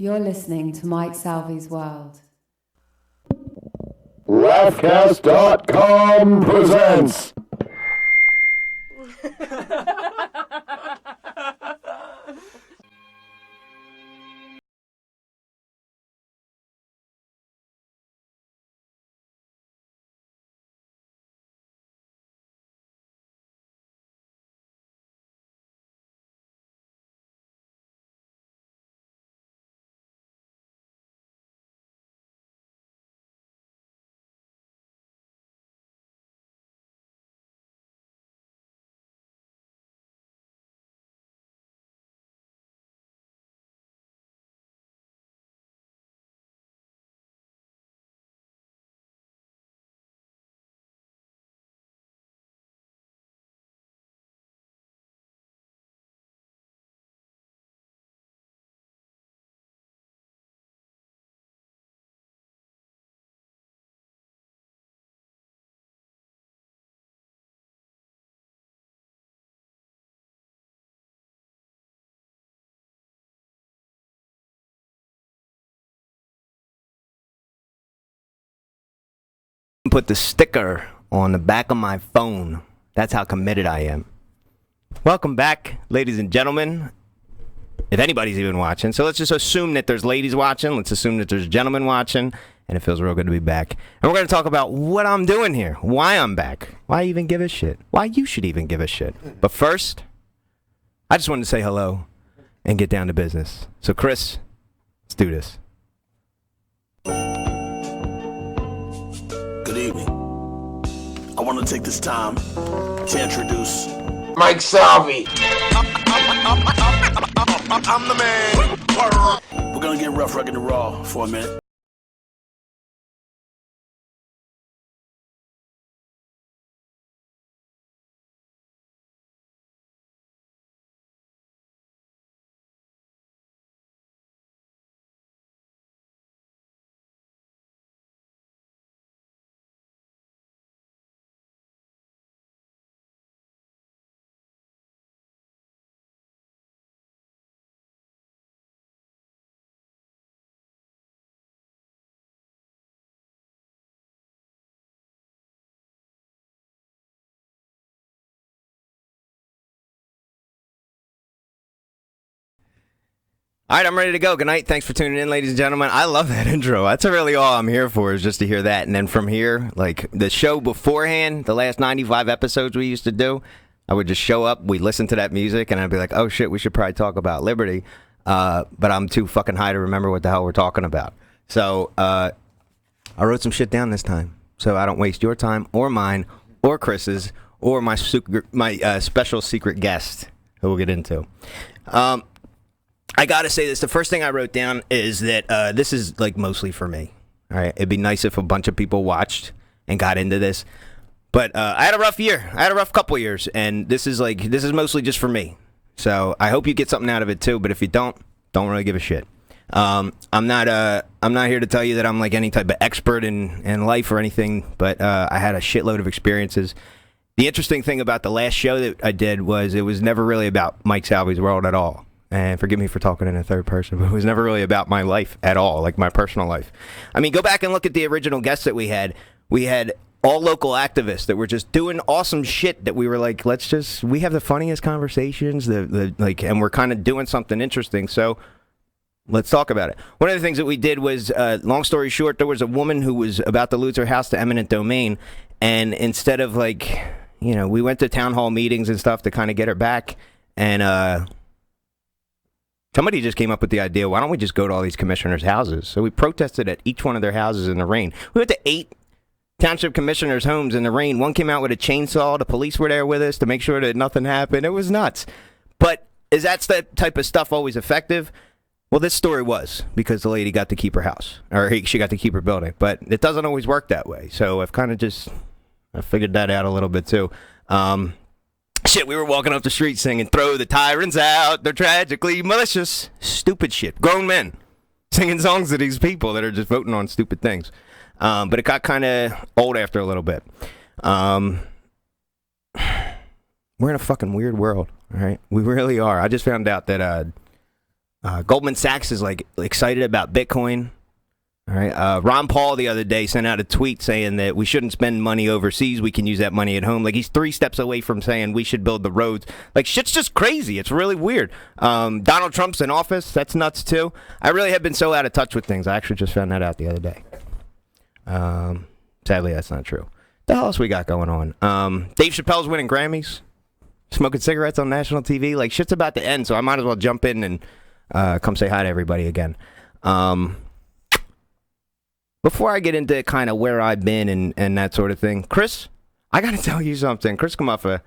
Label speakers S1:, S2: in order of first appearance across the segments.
S1: You're listening to Mike Salvi's World.
S2: Laughcast.com presents.
S3: Put the sticker on the back of my phone. That's how committed I am. Welcome back, ladies and gentlemen. If anybody's even watching. So let's just assume that there's ladies watching. Let's assume that there's gentlemen watching. And it feels real good to be back. And we're going to talk about what I'm doing here. Why I'm back. Why I even give a shit. Why you should even give a shit. But first, I just wanted to say hello and get down to business. So Chris, let's do this.
S4: Good evening. I want to take this time to introduce
S2: Mike Salvi.
S4: I'm the man. We're going to get rough, rugged, and raw for a minute.
S3: All right, I'm ready to go. Good night. Thanks for tuning in, ladies and gentlemen. I love that intro. That's really all I'm here for, is just to hear that. And then from here, like the show beforehand, the last 95 episodes we used to do, I would just show up, we'd listen to that music, and I'd be like, oh shit, we should probably talk about liberty. But I'm too fucking high to remember what the hell we're talking about. So I wrote some shit down this time, so I don't waste your time or mine or Chris's or my special secret guest who we'll get into. I gotta say this, the first thing I wrote down is that this is like mostly for me. All right, it'd be nice if a bunch of people watched and got into this, but I had a rough year. I had a rough couple years, and this is mostly just for me. So I hope you get something out of it too. But if you don't really give a shit. I'm not here to tell you that I'm like any type of expert in life or anything, but I had a shitload of experiences. The interesting thing about the last show that I did was it was never really about Mike Salvi's World at all. And forgive me for talking in a third person, but it was never really about my life at all, like my personal life. I mean, go back and look at the original guests that we had. We had all local activists that were just doing awesome shit that we were like, we have the funniest conversations, and we're kind of doing something interesting. So let's talk about it. One of the things that we did was, long story short, there was a woman who was about to lose her house to eminent domain. And instead of we went to town hall meetings and stuff to kind of get her back. And, somebody just came up with the idea, why don't we just go to all these commissioners' houses? So we protested at each one of their houses in the rain. We went to 8 township commissioners' homes in the rain. One came out with a chainsaw. The police were there with us to make sure that nothing happened. It was nuts. But is that type of stuff always effective? Well, this story was, because the lady got to keep her house. Or she got to keep her building. But it doesn't always work that way. So I've kind of I figured that out a little bit too. Shit, we were walking up the street singing, throw the tyrants out, they're tragically malicious. Stupid shit. Grown men singing songs to these people that are just voting on stupid things. But it got kind of old after a little bit. We're in a fucking weird world, all right? We really are. I just found out that Goldman Sachs is like excited about Bitcoin. All right. Ron Paul the other day sent out a tweet saying that we shouldn't spend money overseas. We can use that money at home. Like, he's 3 steps away from saying we should build the roads. Like, shit's just crazy. It's really weird. Donald Trump's in office. That's nuts, too. I really have been so out of touch with things. I actually just found that out the other day. Sadly, that's not true. The hell else we got going on? Dave Chappelle's winning Grammys. Smoking cigarettes on national TV. Like, shit's about to end, so I might as well jump in and come say hi to everybody again. Before I get into kind of where I've been and that sort of thing, Chris, I got to tell you something. Chris Kamuffa.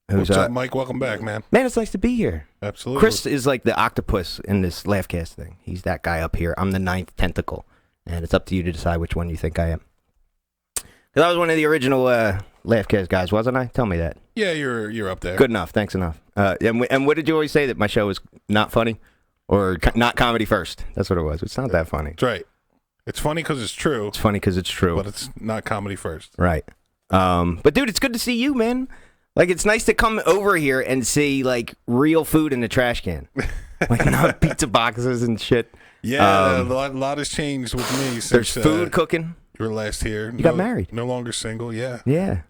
S5: What's up, Mike? Welcome back, man.
S3: Man, it's nice to be here.
S5: Absolutely.
S3: Chris is like the octopus in this Laughcast thing. He's that guy up here. I'm the 9th tentacle. And it's up to you to decide which one you think I am. Because I was one of the original Laughcast guys, wasn't I? Tell me that.
S5: Yeah, you're up there.
S3: Good enough. Thanks enough. And what did you always say, that my show was not funny? Or not comedy first? That's what it was. It's not that funny.
S5: That's right. It's funny because it's true.
S3: It's funny because it's true.
S5: But it's not comedy first.
S3: Right. But, dude, it's good to see you, man. Like, it's nice to come over here and see, like, real food in the trash can. Like, not pizza boxes and shit.
S5: Yeah, a lot has changed with me since...
S3: There's food cooking.
S5: You were last here.
S3: You got married.
S5: No longer single, yeah.
S3: Yeah.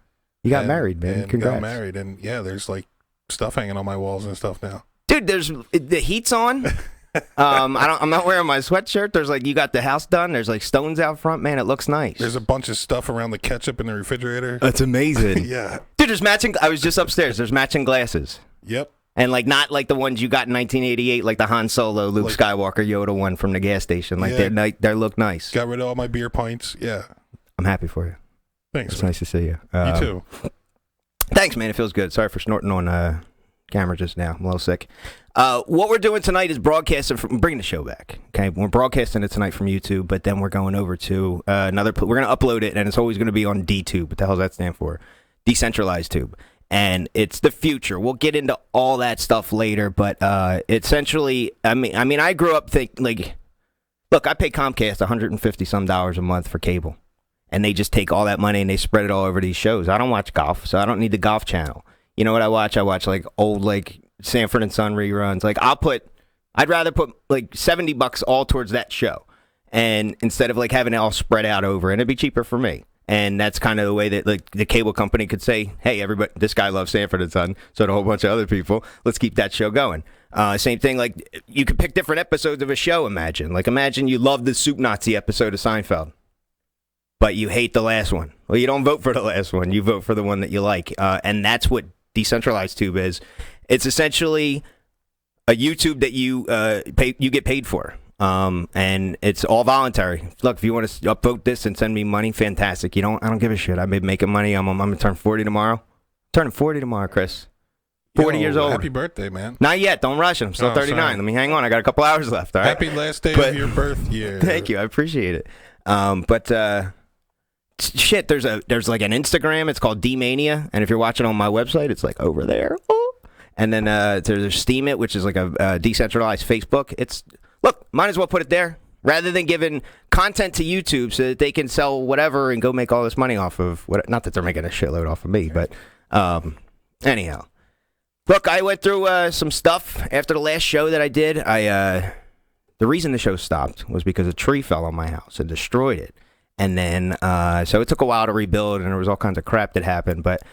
S3: You got married, man.
S5: And
S3: Congrats.
S5: got married, and, yeah, there's, like, stuff hanging on my walls and stuff now.
S3: Dude, the heat's on. I'm not wearing my sweatshirt. There's like, you got the house done. There's like stones out front, man. It looks nice.
S5: There's a bunch of stuff around the ketchup in the refrigerator.
S3: That's amazing.
S5: Yeah.
S3: Dude, there's matching. I was just upstairs. There's matching glasses.
S5: Yep.
S3: And like, not like the ones you got in 1988, like the Han Solo, Luke Skywalker, Yoda one from the gas station. Like, they look nice.
S5: Got rid of all my beer pints. Yeah.
S3: I'm happy for you.
S5: Thanks.
S3: It's nice to see you.
S5: You too.
S3: Thanks, man. It feels good. Sorry for snorting on camera just now. I'm a little sick. What we're doing tonight is broadcasting. Bringing the show back. Okay, we're broadcasting it tonight from YouTube, but then we're going over to we're going to upload it, and it's always going to be on DTube. What the hell does that stand for? Decentralized Tube. And it's the future. We'll get into all that stuff later, but essentially, I mean, I grew up look, I pay Comcast $150 a month for cable, and they just take all that money and they spread it all over these shows. I don't watch golf, so I don't need the golf channel. You know what I watch? I watch like old Sanford and Son reruns. Like, I'd rather put like $70 all towards that show, and instead of like having it all spread out over, and it'd be cheaper for me. And that's kind of the way that like the cable company could say, hey, everybody, this guy loves Sanford and Son, so do a whole bunch of other people. Let's keep that show going. Same thing, like you could pick different episodes of a show. Imagine you love the Soup Nazi episode of Seinfeld, but you hate the last one. Well, you don't vote for the last one. You vote for the one that you like. And that's what Decentralized Tube is. It's essentially a YouTube that you get paid for. And it's all voluntary. Look, if you want to upvote this and send me money, fantastic. I don't give a shit. I've been making money. I'm gonna turn 40 tomorrow. Turning 40 tomorrow, Chris. 40 years old.
S5: Happy birthday, man.
S3: Not yet. Don't rush it. I'm still 39.
S5: Sorry.
S3: Let me hang on. I got a couple hours left. All right.
S5: Happy last day of your birth year.
S3: Thank you. I appreciate it. Shit, there's like an Instagram. It's called D-Mania. And if you're watching on my website, it's like over there. And then there's Steam It, which is like a decentralized Facebook. Look, might as well put it there rather than giving content to YouTube so that they can sell whatever and go make all this money off of what. Not that they're making a shitload off of me, but anyhow. Look, I went through some stuff after the last show that I did. The reason the show stopped was because a tree fell on my house and destroyed it. And then, so it took a while to rebuild, and there was all kinds of crap that happened. But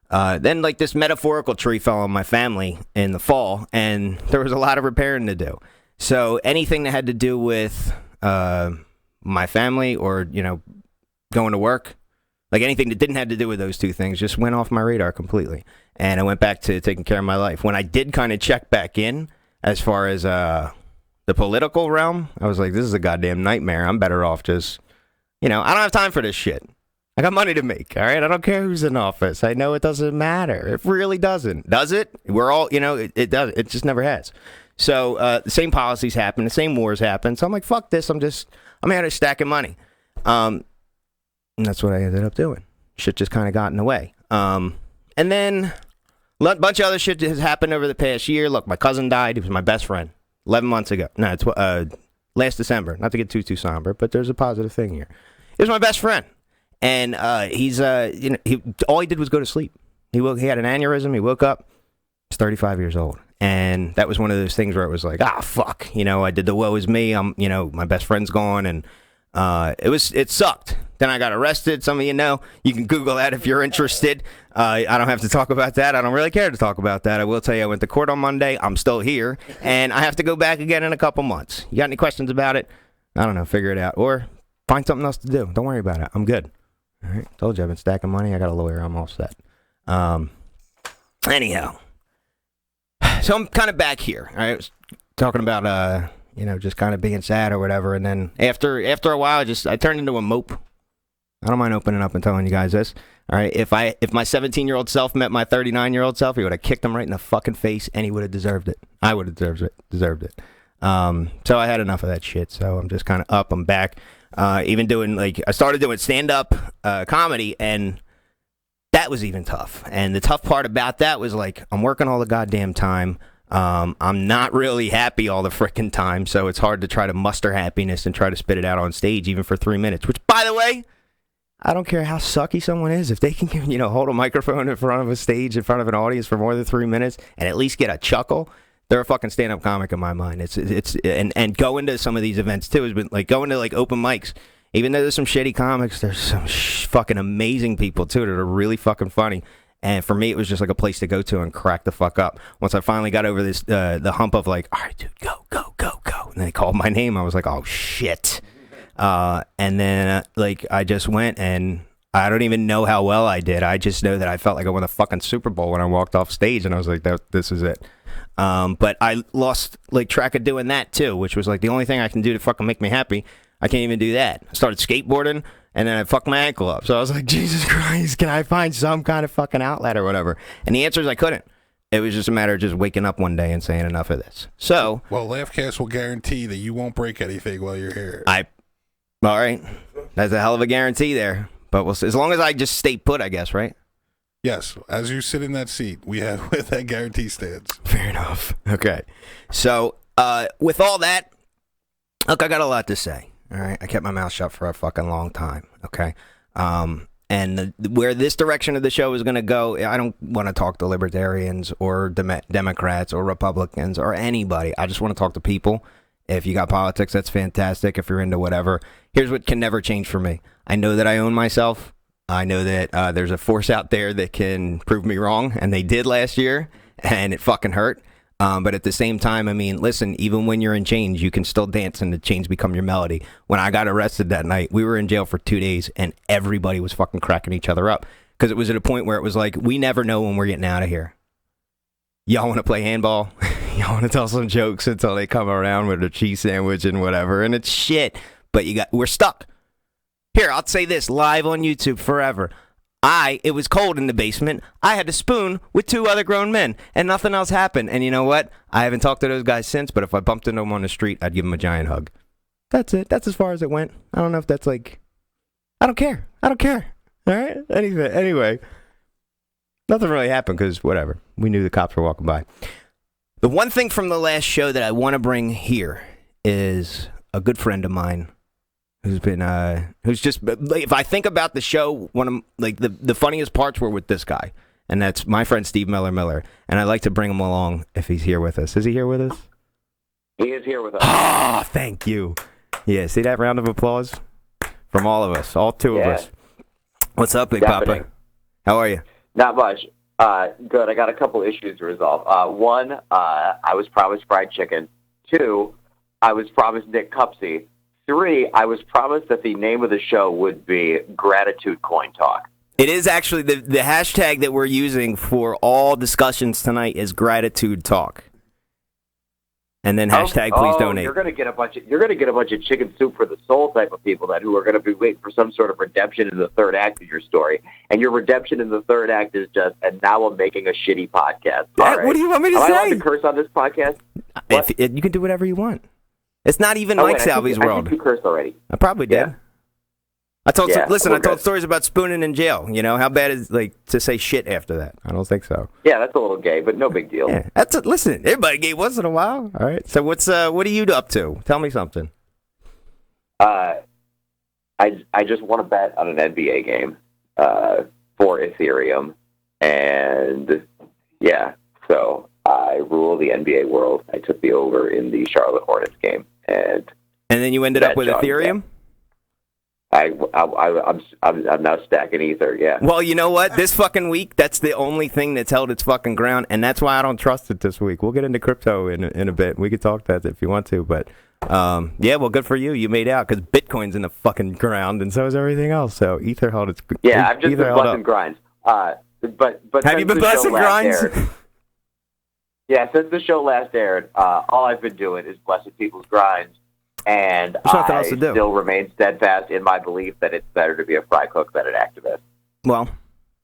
S3: then, like, this metaphorical tree fell on my family in the fall, and there was a lot of repairing to do. So anything that had to do with my family or, going to work, like anything that didn't have to do with those two things just went off my radar completely. And I went back to taking care of my life. When I did kind of check back in as far as the political realm, I was like, this is a goddamn nightmare. I'm better off just, I don't have time for this shit. I got money to make, all right? I don't care who's in office. I know it doesn't matter. It really doesn't. Does it? We're all, it does. It just never has. So the same policies happen. The same wars happen. So I'm like, fuck this. I'm out of stacking money. And that's what I ended up doing. Shit just kind of got in the way. And then a bunch of other shit has happened over the past year. Look, my cousin died. He was my best friend 11 months ago. No, it's last December. Not to get too somber, but there's a positive thing here. He was my best friend. And he's, all he did was go to sleep. He had an aneurysm. He woke up. He's 35 years old. And that was one of those things where it was like, fuck, I did the woe is me. My best friend's gone, and it sucked. Then I got arrested. Some of you know. You can Google that if you're interested. I don't have to talk about that. I don't really care to talk about that. I will tell you I went to court on Monday. I'm still here, and I have to go back again in a couple months. You got any questions about it? I don't know. Figure it out. Or find something else to do. Don't worry about it. I'm good. All right. Told you I've been stacking money. I got a lawyer. I'm all set. Anyhow. So I'm kind of back here. I was talking about, just kind of being sad or whatever. And then after a while, I turned into a mope. I don't mind opening up and telling you guys this. All right. If my 17-year-old self met my 39-year-old self, he would have kicked him right in the fucking face, and he would have deserved it. I would have deserved it. So I had enough of that shit. So I'm just kind of up. I'm back. Even doing I started doing stand-up comedy, and that was even tough. And the tough part about that was I'm working all the goddamn time. I'm not really happy all the frickin' time, so it's hard to try to muster happiness and try to spit it out on stage even for 3 minutes, which, by the way, I don't care how sucky someone is. If they can, hold a microphone in front of a stage, in front of an audience for more than 3 minutes and at least get a chuckle, they're a fucking stand-up comic in my mind. And going to some of these events, too, has been going to open mics. Even though there's some shitty comics, there's some fucking amazing people, too, that are really fucking funny. And for me, it was just a place to go to and crack the fuck up. Once I finally got over this, the hump of all right, dude, go. And then they called my name. I was like, oh, shit. And then, I just went, and I don't even know how well I did. I just know that I felt like I won the fucking Super Bowl when I walked off stage, and I was like, this is it. But I lost, track of doing that, too, which was, the only thing I can do to fucking make me happy. I can't even do that. I started skateboarding, and then I fucked my ankle up. So I was like, Jesus Christ, can I find some kind of fucking outlet or whatever? And the answer is I couldn't. It was just a matter of just waking up one day and saying enough of this. So,
S5: well, Laughcast will guarantee that you won't break anything while you're here.
S3: All right. That's a hell of a guarantee there. But we'll see. As long as I just stay put, I guess, right?
S5: Yes. As you sit in that seat, we have that guarantee stands.
S3: Fair enough. Okay. So, with all that, look, I got a lot to say. All right, I kept my mouth shut for a fucking long time, okay? And where this direction of the show is going to go, I don't want to talk to libertarians or Democrats or Republicans or anybody. I just want to talk to people. If you got politics, that's fantastic. If you're into whatever. Here's what can never change for me. I know that I own myself. I know that there's a force out there that can prove me wrong, and they did last year, and it fucking hurt. But at the same time, I mean, listen, even when you're in chains, you can still dance and the chains become your melody. When I got arrested that night, we were in jail for 2 days and everybody was fucking cracking each other up because it was at a point where it was like, we never know when we're getting out of here. Y'all want to play handball? Y'all want to tell some jokes until they come around with a cheese sandwich and whatever. And it's shit, but we're stuck. Here, I'll say this live on YouTube forever. It was cold in the basement. I had to spoon with 2 other grown men, and nothing else happened. And you know what? I haven't talked to those guys since, but if I bumped into them on the street, I'd give them a giant hug. That's it. That's as far as it went. I don't know if that's I don't care. All right? Anyway, nothing really happened because whatever. We knew the cops were walking by. The one thing from the last show that I want to bring here is a good friend of mine who's just, if I think about the show, one of the funniest parts were with this guy, and that's my friend Steve Miller, and I'd like to bring him along if he's here with us. Is he here with us?
S2: He is here with us.
S3: Ah, thank you. Yeah, see that round of applause from all of us, all 2 of us. What's up, Big Papa? How are you?
S2: Not much. Good. I got a couple issues to resolve. One, I was promised fried chicken. 2, I was promised Nick Kupsey. 3, I was promised that the name of the show would be Gratitude Coin Talk.
S3: It is actually the hashtag that we're using for all discussions tonight is Gratitude Talk. And then hashtag please donate.
S2: You're going to get a bunch of chicken soup for the soul type of people who are going to be waiting for some sort of redemption in the third act of your story. And your redemption in the third act is just, and now I'm making a shitty podcast. Right.
S3: What do you want me to say?
S2: Am I allowed to curse on this podcast?
S3: You can do whatever you want. It's not even Mike Salvy's world.
S2: I think you cursed already.
S3: I probably did.
S2: Yeah.
S3: I told stories about spooning in jail. You know, how bad is to say shit after that? I don't think so.
S2: Yeah, that's a little gay, but no big deal.
S3: Yeah, listen, everybody gay once in a while. All right. So what are you up to? Tell me something.
S2: I just want to bet on an NBA game for Ethereum, and yeah, so I rule the NBA world. I took the over in the Charlotte Hornets game, and
S3: then you ended up with Ethereum?
S2: I'm now stacking Ether, yeah.
S3: Well, you know what? This fucking week, that's the only thing that's held its fucking ground, and that's why I don't trust it this week. We'll get into crypto in a bit. We could talk that if you want to, but yeah, well, good for you. You made out because Bitcoin's in the fucking ground, and so is everything else. So Ether held its.
S2: Yeah, I've just been blessing grinds. But
S3: have you been blessing grinds?
S2: Yeah, since the show last aired, all I've been doing is blessing people's grinds, and I still remain steadfast in my belief that it's better to be a fry cook than an activist.
S3: Well,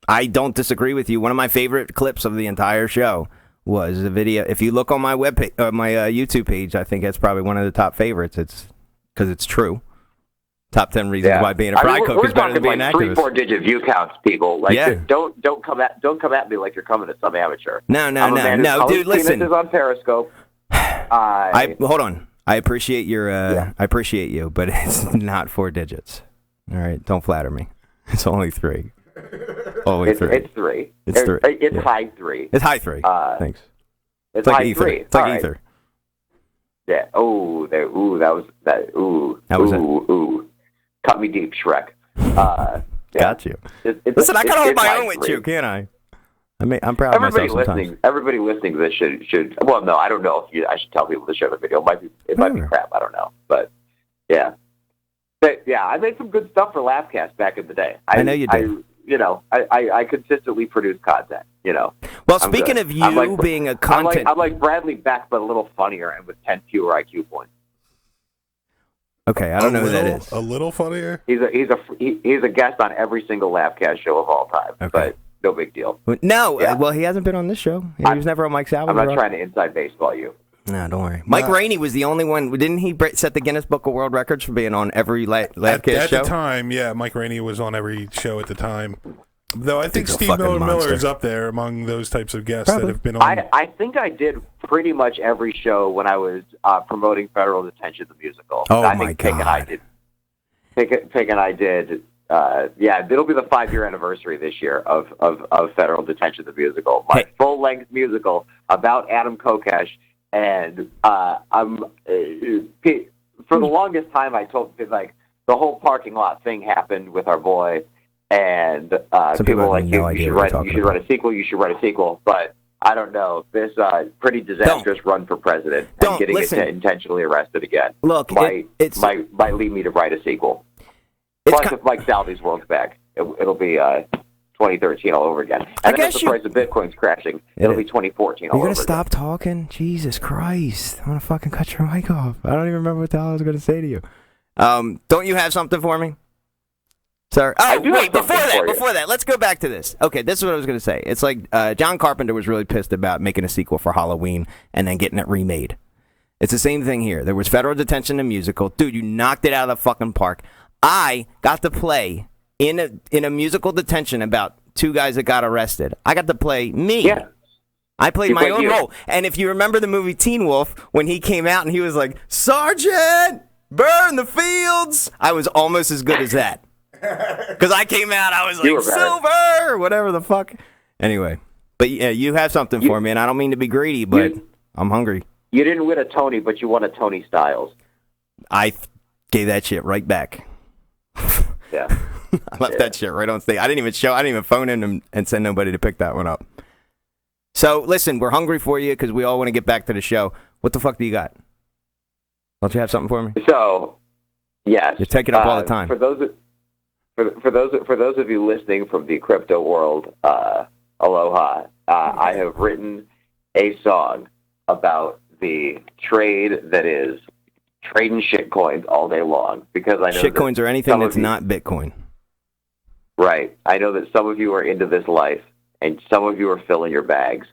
S3: I don't disagree with you. One of my favorite clips of the entire show was the video. If you look on my webpage, my YouTube page, I think it's probably one of the top favorites. It's because it's true. Top 10 reasons why being a fry cook is better than being an activist.
S2: 3-4 digit view counts, people. Like, don't come at me like you're coming to some amateur.
S3: No, dude. Listen,
S2: is on Periscope.
S3: Hold on. I appreciate your. I appreciate you, but it's not 4 digits. All right, don't flatter me. It's only 3. Only 3.
S2: It's 3.
S3: It's 3.
S2: It's high 3.
S3: It's high 3. Thanks.
S2: It's
S3: like
S2: high
S3: ether.
S2: 3.
S3: It's like ether.
S2: Yeah. Ooh. Cut me deep, Shrek. Yeah.
S3: Got you. Listen, I can hold my own with you, can't I? I'm proud of myself sometimes.
S2: Everybody listening to this should. Well, no, I don't know if I should tell people to share the video. It might be crap. I don't know, but yeah. But yeah, I made some good stuff for Laughcast back in the day. I know you did. I consistently produce content.
S3: Well, speaking of you being a content,
S2: I'm like Bradley Beck, but a little funnier and with 10 fewer IQ points.
S3: Okay, I don't know who that is.
S5: A little funnier.
S2: He's a guest on every single Laughcast show of all time. Okay. But no big deal.
S3: No, well, he hasn't been on this show. He was never on Mike Salvador.
S2: I'm not trying to inside baseball you.
S3: No, don't worry. Mike Rainey was the only one. Didn't he set the Guinness Book of World Records for being on every Laughcast show?
S5: At the time, yeah, Mike Rainey was on every show at the time. Though I think Steve Miller is up there among those types of guests that have been on.
S2: I think I did pretty much every show when I was promoting Federal Detention, the musical.
S3: Oh,
S2: I
S3: think
S2: Pig and I did. Pig and I did. Yeah, it'll be the 5-year anniversary this year of Federal Detention, the musical. My full-length musical about Adam Kokesh. And for the longest time, I told like the whole parking lot thing happened with our boy. And people were like, you should write a sequel. You should write a sequel. But I don't know. This pretty disastrous run for president and getting intentionally arrested again.
S3: Look,
S2: might lead me to write a sequel. Plus, if Mike Salvy's world's back, it'll be 2013 all over again. And then if the price of Bitcoin's crashing, it'll be 2014 all over again.
S3: You're going to stop talking? Jesus Christ. I'm going to fucking cut your mic off. I don't even remember what the hell I was going to say to you. Don't you have something for me? Sir. Oh, wait, before that, let's go back to this. Okay, this is what I was going to say. It's like John Carpenter was really pissed about making a sequel for Halloween and then getting it remade. It's the same thing here. There was Federal Detention, the musical. Dude, you knocked it out of the fucking park. I got to play in a musical detention about 2 guys that got arrested. I got to play me. Yeah. I played my own role. And if you remember the movie Teen Wolf, when he came out and he was like, Sergeant, burn the fields, I was almost as good as that. Because I came out, I was like, silver, whatever the fuck. Anyway, but yeah, you have something for me, and I don't mean to be greedy, but I'm hungry.
S2: You didn't win a Tony, but you won a Tony Styles.
S3: I gave that shit right back.
S2: Yeah.
S3: I left that shit right on stage. I didn't even phone in and send nobody to pick that one up. So, listen, we're hungry for you because we all want to get back to the show. What the fuck do you got? Don't you have something for me?
S2: So, yes.
S3: You're taking up all the time.
S2: For those of you listening from the crypto world, aloha. I have written a song about the trade that is trading shitcoins all day long because I know
S3: shitcoins are anything that's not Bitcoin.
S2: Right. I know that some of you are into this life, and some of you are filling your bags,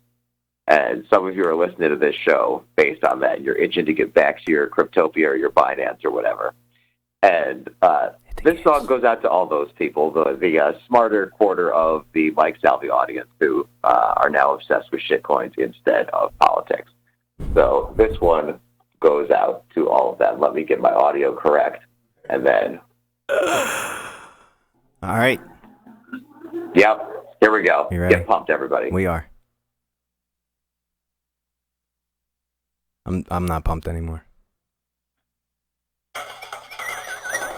S2: and some of you are listening to this show based on that. You're itching to get back to your Cryptopia or your Binance or whatever. And this song goes out to all those people, the smarter quarter of the Mike Salvy audience who are now obsessed with shitcoins instead of politics. So this one goes out to all of them. Let me get my audio correct, and then...
S3: All right.
S2: Yep. Here we go.
S3: You ready?
S2: Get pumped, everybody.
S3: We are. I'm not pumped anymore.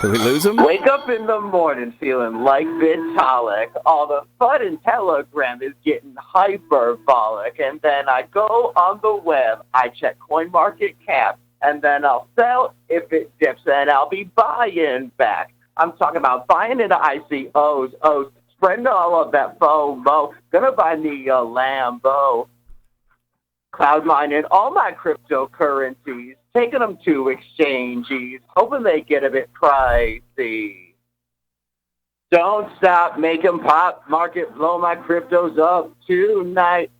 S3: Did we lose him?
S2: Wake up in the morning feeling like Vitalik. All the FUD in Telegram is getting hyperbolic. And then I go on the web, I check CoinMarketCap, and then I'll sell if it dips, and I'll be buying back. I'm talking about buying into ICOs, spreading all of that FOMO. Gonna buy me a Lambo. Cloud mining all my cryptocurrencies, taking them to exchanges, hoping they get a bit pricey. Don't stop, make 'em pop, market blow my cryptos up tonight.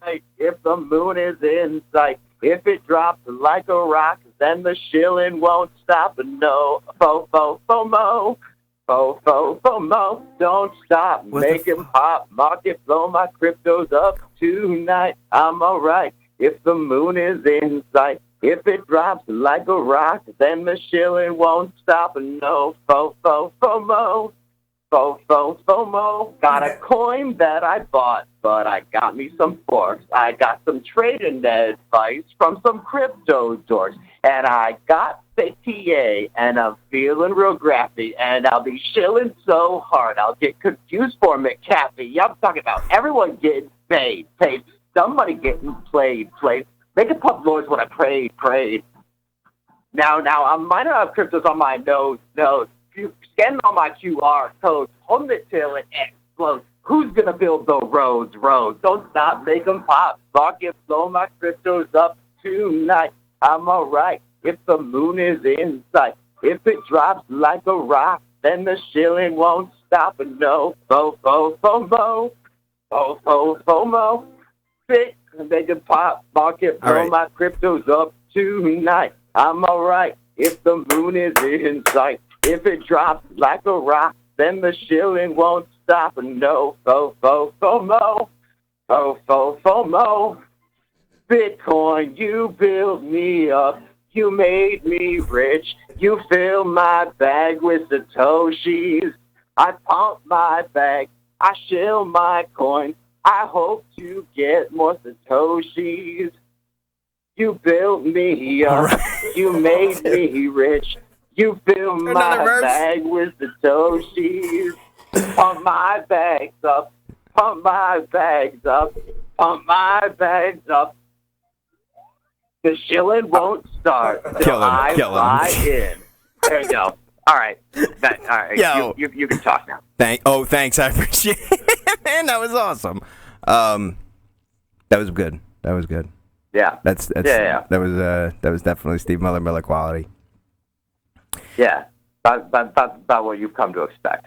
S2: Right, if the moon is in sight, if it drops like a rock, then the shilling won't stop. No, FOMO. FOMO, don't stop, make 'em pop, market blow my cryptos up tonight. I'm alright if the moon is in sight. If it drops like a rock, then the shilling won't stop. No, FOMO. FOMO. Got a coin that I bought, but I got me some forks. I got some trading advice from some crypto dorks. And I got fake TA, and I'm feeling real graphy. And I'll be shilling so hard, I'll get confused for McAfee. I'm talking about everyone getting paid. Somebody getting played. Make a pump noise when I prayed. Now, I'm mining up cryptos on my nose. Scanning on my QR code, holding it till it explodes. Who's gonna build the roads? Don't stop, make 'em pop. Market blow my cryptos up tonight. I'm alright if the moon is in sight. If it drops like a rock, then the shilling won't stop. No, FOMO. Fit, make 'em pop. Market blow my cryptos up tonight. I'm alright if the moon is in sight. If it drops like a rock, then the shilling won't stop. No, FOMO. Bitcoin, you built me up. You made me rich. You fill my bag with Satoshis. I pump my bag. I shill my coin. I hope to get more Satoshis. You built me up. Right. You made me rich. You fill my bag with Satoshis. Pump my bags up. Pump my bags up. Pump my bags up. The shilling won't start till I fly in. There you go. All right. All right.
S3: Yo.
S2: You can talk now.
S3: Thanks. I appreciate it. Man, that was awesome. That was good.
S2: Yeah.
S3: That was definitely Steve Miller quality.
S2: Yeah. About what you've come to expect.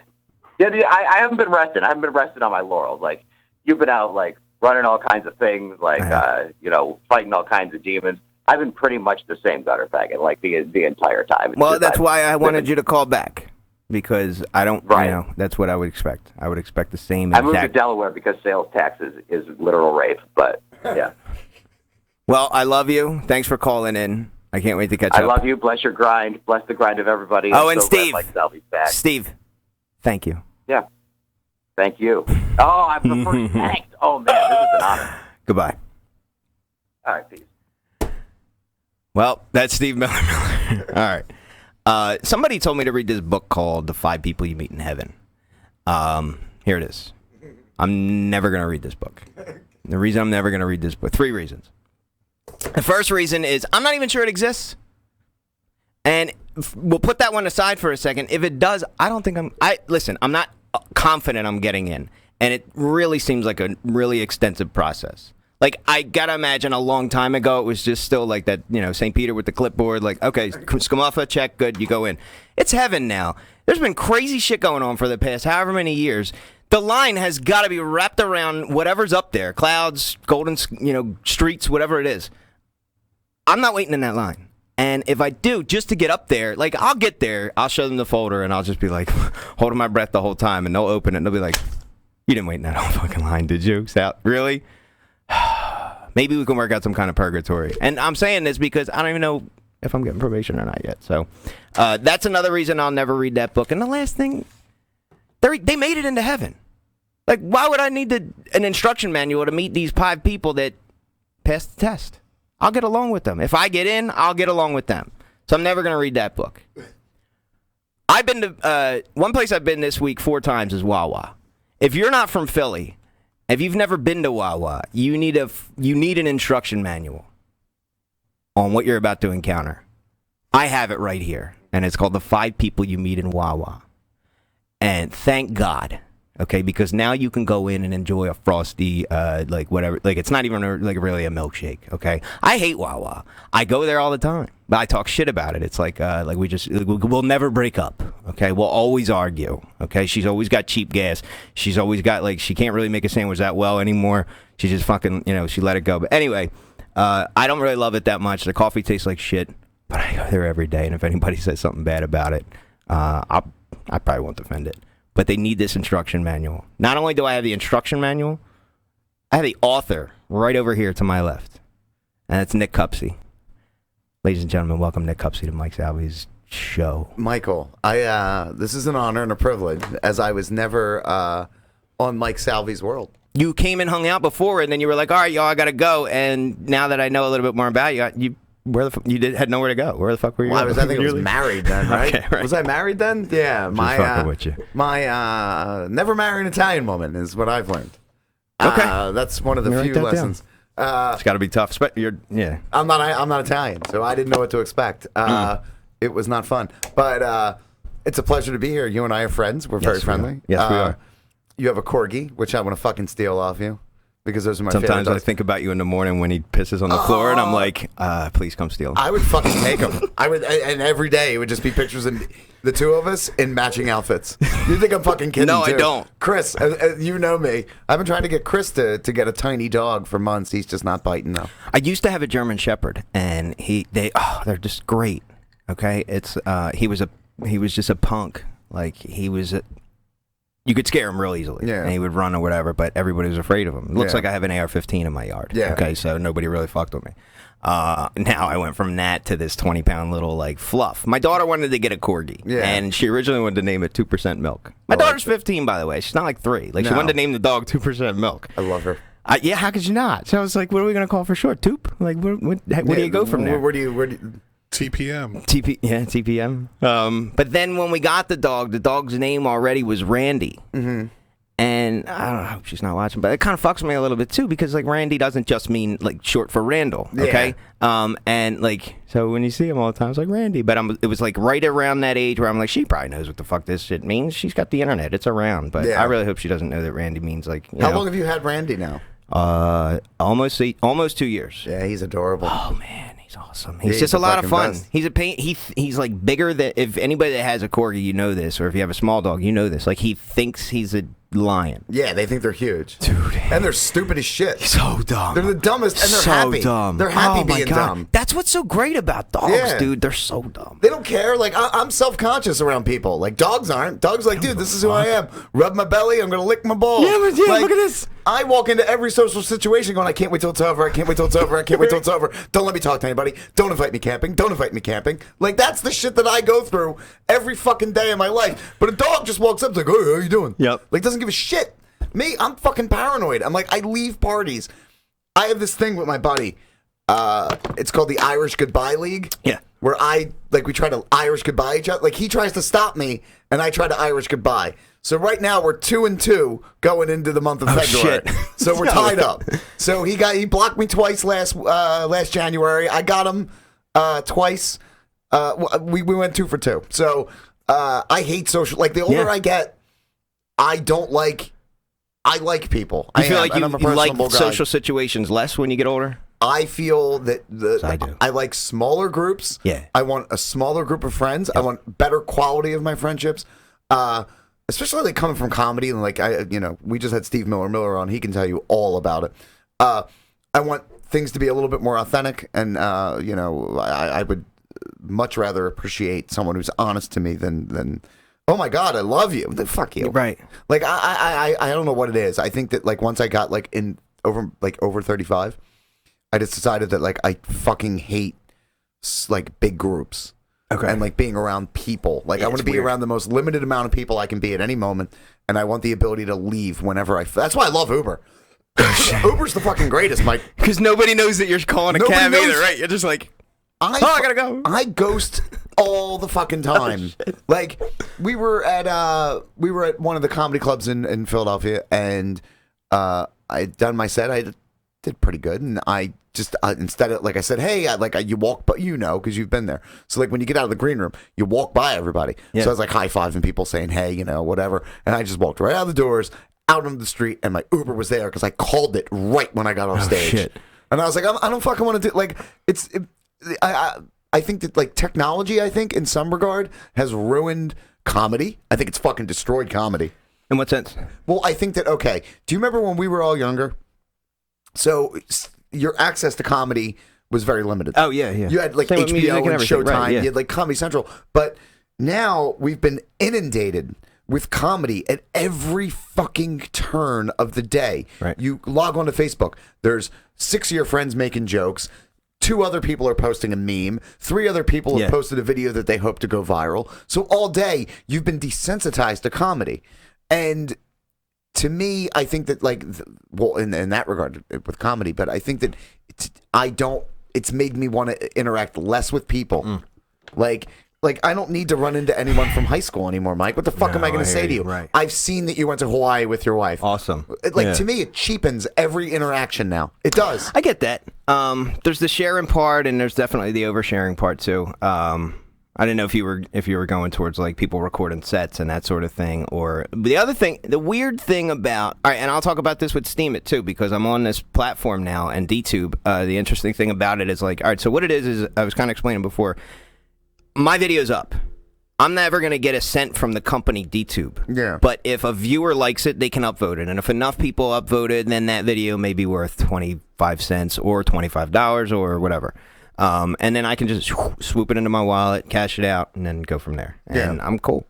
S2: Yeah, I haven't been resting. I haven't been resting on my laurels. Like, you've been out, like, running all kinds of things, like, fighting all kinds of demons. I've been pretty much the same gutter faggot, like, the entire time.
S3: Well, that's why I wanted you to call back, because I don't, that's what I would expect. I would expect the same exact...
S2: I moved to Delaware because sales tax is literal rape, but, yeah.
S3: Well, I love you. Thanks for calling in. I can't wait to catch up.
S2: I love you. Bless your grind. Bless the grind of everybody.
S3: Oh, and so Steve.
S2: Back.
S3: Steve, thank you.
S2: Yeah. Thank you. Oh, I prefer thanks. Oh, man, this is an honor.
S3: Goodbye.
S2: All right, peace.
S3: Well, that's Steve Miller. All right. Somebody told me to read this book called The 5 People You Meet in Heaven. Here it is. I'm never going to read this book. The reason I'm never going to read this book, 3 reasons. The first reason is I'm not even sure it exists. And we'll put that one aside for a second. If it does, I don't think I'm not confident I'm getting in. And it really seems like a really extensive process. Like, I gotta imagine a long time ago, it was just still like that, St. Peter with the clipboard, like, okay, Skamuffa, check, good, you go in. It's heaven now. There's been crazy shit going on for the past however many years. The line has got to be wrapped around whatever's up there, clouds, golden, streets, whatever it is. I'm not waiting in that line. And if I do, just to get up there, like, I'll get there, I'll show them the folder, and I'll just be like, holding my breath the whole time, and they'll open it, and they'll be like, you didn't wait in that whole fucking line, did you? Sal? Really? Maybe we can work out some kind of purgatory. And I'm saying this because I don't even know if I'm getting probation or not yet. So that's another reason I'll never read that book. And the last thing, they made it into heaven. Like, why would I need an instruction manual to meet these 5 people that passed the test? I'll get along with them. If I get in, I'll get along with them. So I'm never going to read that book. I've been to one place I've been this week 4 times is Wawa. If you're not from Philly, if you've never been to Wawa, you need an instruction manual on what you're about to encounter. I have it right here, and it's called The 5 People You Meet in Wawa. And thank God, okay, because now you can go in and enjoy a frosty, like whatever, like it's not even like really a milkshake, okay? I hate Wawa. I go there all the time, but I talk shit about it. It's like we'll never break up, okay? We'll always argue, okay? She's always got cheap gas. She's always got, like, she can't really make a sandwich that well anymore. She just fucking, she let it go. But anyway, I don't really love it that much. The coffee tastes like shit, but I go there every day, and if anybody says something bad about it, I probably won't defend it. But they need this instruction manual. Not only do I have the instruction manual, I have the author right over here to my left. And it's Nick Kupsey. Ladies and gentlemen, welcome Nick Kupsey to Mike Salvi's show.
S6: Michael, this is an honor and a privilege, as I was never on Mike Salvi's World.
S3: You came and hung out before, and then you were like, all right, y'all, I got to go. And now that I know a little bit more about you, had nowhere to go. Where the fuck were you?
S6: Well, I think I was married then, right?
S3: Okay, right?
S6: Was I married then? Yeah, my never marry an Italian woman is what I've learned.
S3: Okay,
S6: that's one of the few lessons.
S3: It's got to be tough.
S6: I'm not Italian, so I didn't know what to expect. It was not fun, but it's a pleasure to be here. You and I are friends. We're very friendly.
S3: Yes, we are.
S6: You have a corgi, which I want to fucking steal off you. Because those are my favorite
S3: Sometimes
S6: dogs.
S3: I think about you in the morning when he pisses on the floor, and I'm like, please come steal him.
S6: I would fucking take him. And every day it would just be pictures of the two of us in matching outfits. You think I'm fucking kidding?
S3: No,
S6: too.
S3: I don't.
S6: Chris, you know me. I've been trying to get Chris to get a tiny dog for months. He's just not biting though.
S3: I used to have a German Shepherd, and they're just great. Okay, he was just a punk. Like you could scare him real easily, and he would run or whatever, but everybody was afraid of him. It looks like I have an AR-15 in my yard, okay, so nobody really fucked with me. Now I went from that to this 20-pound little, like, fluff. My daughter wanted to get a Corgi, and she originally wanted to name it 2% Milk. My daughter's 15, by the way. She's not like 3. Like, she wanted to name the dog 2% Milk.
S6: I love her.
S3: Yeah, how could you not? So I was like, what are we going to call for short? Toop? Like, where do you go from there?
S6: Where do you
S5: TPM.
S3: TPM. But then when we got the dog's name already was Randy.
S6: Mm-hmm.
S3: And I don't know, I hope she's not watching, but it kind of fucks me a little bit too, because like Randy doesn't just mean like short for Randall, okay? And like, so when you see him all the time, it's like Randy. But it was like right around that age where I'm like, she probably knows what the fuck this shit means. She's got the internet, it's around. But I really hope she doesn't know that Randy means like.
S6: How long have you had Randy now?
S3: Almost 2 years.
S6: Yeah, he's adorable.
S3: Oh man. He's awesome. He's just a lot of fun. Best. He's a pain. He's like bigger than, if anybody that has a corgi, you know this, or if you have a small dog, you know this. Like he thinks he's a lion.
S6: Yeah, they think they're huge,
S3: dude,
S6: and they're stupid as shit.
S3: So dumb.
S6: They're the dumbest, and they're
S3: so
S6: happy.
S3: Dumb.
S6: They're happy being dumb.
S3: That's what's so great about dogs, dude. They're so dumb.
S6: They don't care. Like I'm self-conscious around people. Like dogs aren't. Dogs like, dude, this is who I am. Rub my belly. I'm gonna lick my balls.
S3: Yeah, but
S6: like,
S3: look at this.
S6: I walk into every social situation going, I can't wait till it's over. I can't wait till it's over. I can't wait till it's over. Don't let me talk to anybody. Don't invite me camping. Don't invite me camping. Like, that's the shit that I go through every fucking day of my life. But a dog just walks up and is like, hey, how you doing?
S3: Yep.
S6: Like, doesn't give a shit. Me, I'm fucking paranoid. I'm like, I leave parties. I have this thing with my buddy. It's called the Irish Goodbye League.
S3: Yeah.
S6: Where we try to Irish goodbye each other. Like, he tries to stop me, and I try to Irish goodbye. So right now we're 2-2 going into the month of February.
S3: Shit.
S6: So we're tied up. So he blocked me twice last January. I got him twice. We went 2 for 2. So I hate social. Like the older I get, I like people.
S3: You feel like you like
S6: guy.
S3: social situations less when you get older?
S6: I feel that
S3: I do.
S6: I like smaller groups.
S3: Yeah.
S6: I want a smaller group of friends. Yep. I want better quality of my friendships. Especially like coming from comedy and like we just had Steve Miller on. He can tell you all about it. I want things to be a little bit more authentic, and I would much rather appreciate someone who's honest to me than oh my God, I love you. Then fuck you.
S3: Right.
S6: Like I don't know what it is. I think that like once I got like over 35, I just decided that like I fucking hate like big groups. Okay. And like being around people. Like I want to be around the most limited amount of people I can be at any moment, and I want the ability to leave whenever that's why I love Uber. Uber's the fucking greatest, Mike.
S3: Because nobody knows that you're calling a
S6: Nobody
S3: cab
S6: knows.
S3: either, right? You're just like, I gotta go.
S6: I ghost all the fucking time. Like we were at one of the comedy clubs in Philadelphia, and I'd done my set. I did pretty good, and I just instead of like I said, hey, you walk, but because you've been there. So like when you get out of the green room, you walk by everybody.
S3: Yeah.
S6: So I was like high fiving people, saying hey, whatever, and I just walked right out of the doors, out onto the street, and my Uber was there because I called it right when I got off stage.
S3: Shit.
S6: And I was like, I don't fucking want to do like it's. I think that like technology, I think in some regard has ruined comedy. I think it's fucking destroyed comedy.
S3: In what sense?
S6: Well, I think that do you remember when we were all younger? So your access to comedy was very limited.
S3: Oh yeah.
S6: You had like
S3: Same with music
S6: HBO and
S3: everything.
S6: Showtime.
S3: Right, yeah.
S6: You had like Comedy Central. But now we've been inundated with comedy at every fucking turn of the day.
S3: Right.
S6: You log on to Facebook. There's 6 of your friends making jokes. 2 other people are posting a meme. 3 other people have posted a video that they hope to go viral. So all day you've been desensitized to comedy. And to me, I think that in that regard with comedy, but I think that it's made me want to interact less with people. Like I don't need to run into anyone from high school anymore, Mike. What the fuck am I going to say to you?
S3: Right.
S6: I've seen that you went to Hawaii with your wife.
S3: Awesome.
S6: To me, it cheapens every interaction now. It does.
S3: I get that. There's the sharing part, and there's definitely the oversharing part too. I didn't know if you were going towards like people recording sets and that sort of thing, or the other thing, the weird thing about, all right, and I'll talk about this with Steam It too, because I'm on this platform now and DTube. The interesting thing about it is like, all right, so what it is I was kind of explaining before. My video's up. I'm never going to get a cent from the company DTube.
S6: Yeah.
S3: But if a viewer likes it, they can upvote it. And if enough people upvote it, then that video may be worth 25 cents or $25 or whatever. And then I can just swoop it into my wallet, cash it out, and then go from there. And I'm cool.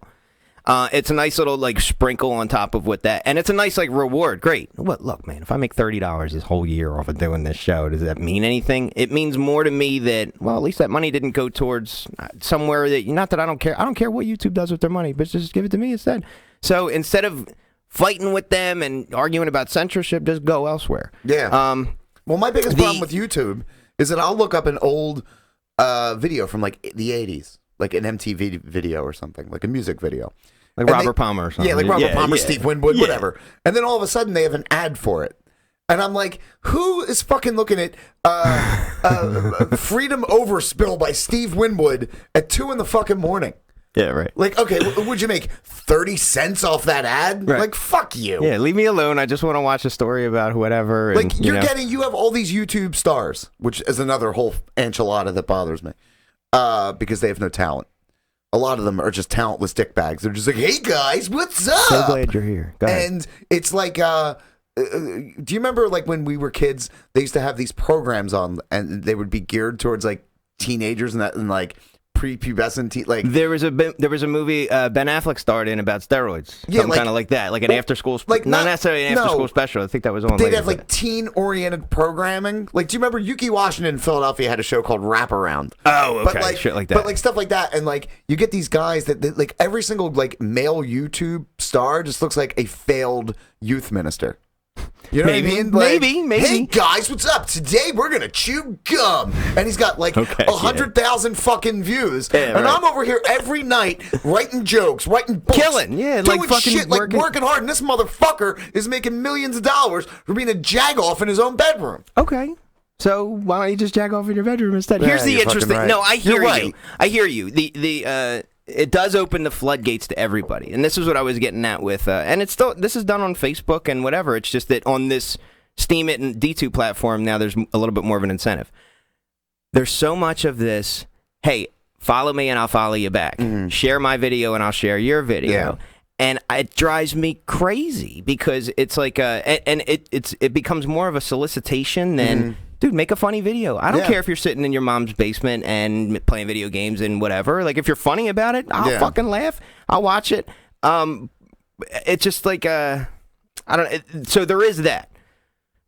S3: It's a nice little like sprinkle on top of what that, and it's a nice like reward. Great. What? Look, man, if I make $30 this whole year off of doing this show, does that mean anything? It means more to me that, well, at least that money didn't go towards somewhere that, not that I don't care. I don't care what YouTube does with their money, but just give it to me instead. So instead of fighting with them and arguing about censorship, just go elsewhere.
S6: Yeah. Well, my biggest problem with YouTube is that I'll look up an old video from like the 80s, like an MTV video or something, like a music video.
S3: Like Robert Palmer or something.
S6: Yeah, like Robert Palmer, Steve Winwood, whatever. And then all of a sudden they have an ad for it. And I'm like, who is fucking looking at Freedom Overspill by Steve Winwood at 2 in the fucking morning?
S3: Yeah, right.
S6: Like, okay, would you make 30 cents off that ad?
S3: Right.
S6: Like, fuck you.
S3: Yeah, leave me alone. I just want to watch a story about whatever.
S6: Like,
S3: and,
S6: you have all these YouTube stars, which is another whole enchilada that bothers me, because they have no talent. A lot of them are just talentless dickbags. They're just like, hey guys, what's up?
S3: So glad you're here. Go ahead.
S6: And it's like, do you remember like when we were kids, they used to have these programs on, and they would be geared towards like teenagers and like prepubescent like
S3: there was a movie Ben Affleck starred in about steroids.
S6: Yeah,
S3: Something kind of like that, like an after school,
S6: like
S3: not necessarily an after school special. I think that was on.
S6: They'd have like teen oriented programming. Like, do you remember Yuki Washington in Philadelphia had a show called Wraparound?
S3: Oh, okay,
S6: but like,
S3: shit like that.
S6: But like stuff like that, and like you get these guys that like every single like male YouTube star just looks like a failed youth minister. You know what I mean? Like,
S3: maybe.
S6: Hey guys, what's up? Today we're gonna chew gum, and he's got like 100,000 fucking views, and I'm over here every night writing jokes, writing books,
S3: killing,
S6: doing
S3: like fucking
S6: shit, like working hard, and this motherfucker is making millions of dollars for being a jagoff in his own bedroom.
S3: Okay. So why don't you just jag off in your bedroom instead? Here's the
S6: you're
S3: interesting.
S6: fucking right.
S3: No, I hear
S6: You're
S3: you.
S6: right.
S3: I hear you. It does open the floodgates to everybody, and this is what I was getting at with. And it's still, this is done on Facebook and whatever. It's just that on this Steam It and D2 platform now, there's a little bit more of an incentive. There's so much of this. Hey, follow me and I'll follow you back. Mm-hmm. Share my video and I'll share your video.
S6: Yeah.
S3: And it drives me crazy because it's like it becomes more of a solicitation than, dude, make a funny video. I don't care if you're sitting in your mom's basement and playing video games and whatever. Like, if you're funny about it, I'll fucking laugh. I'll watch it. It's just like I don't. So there is that.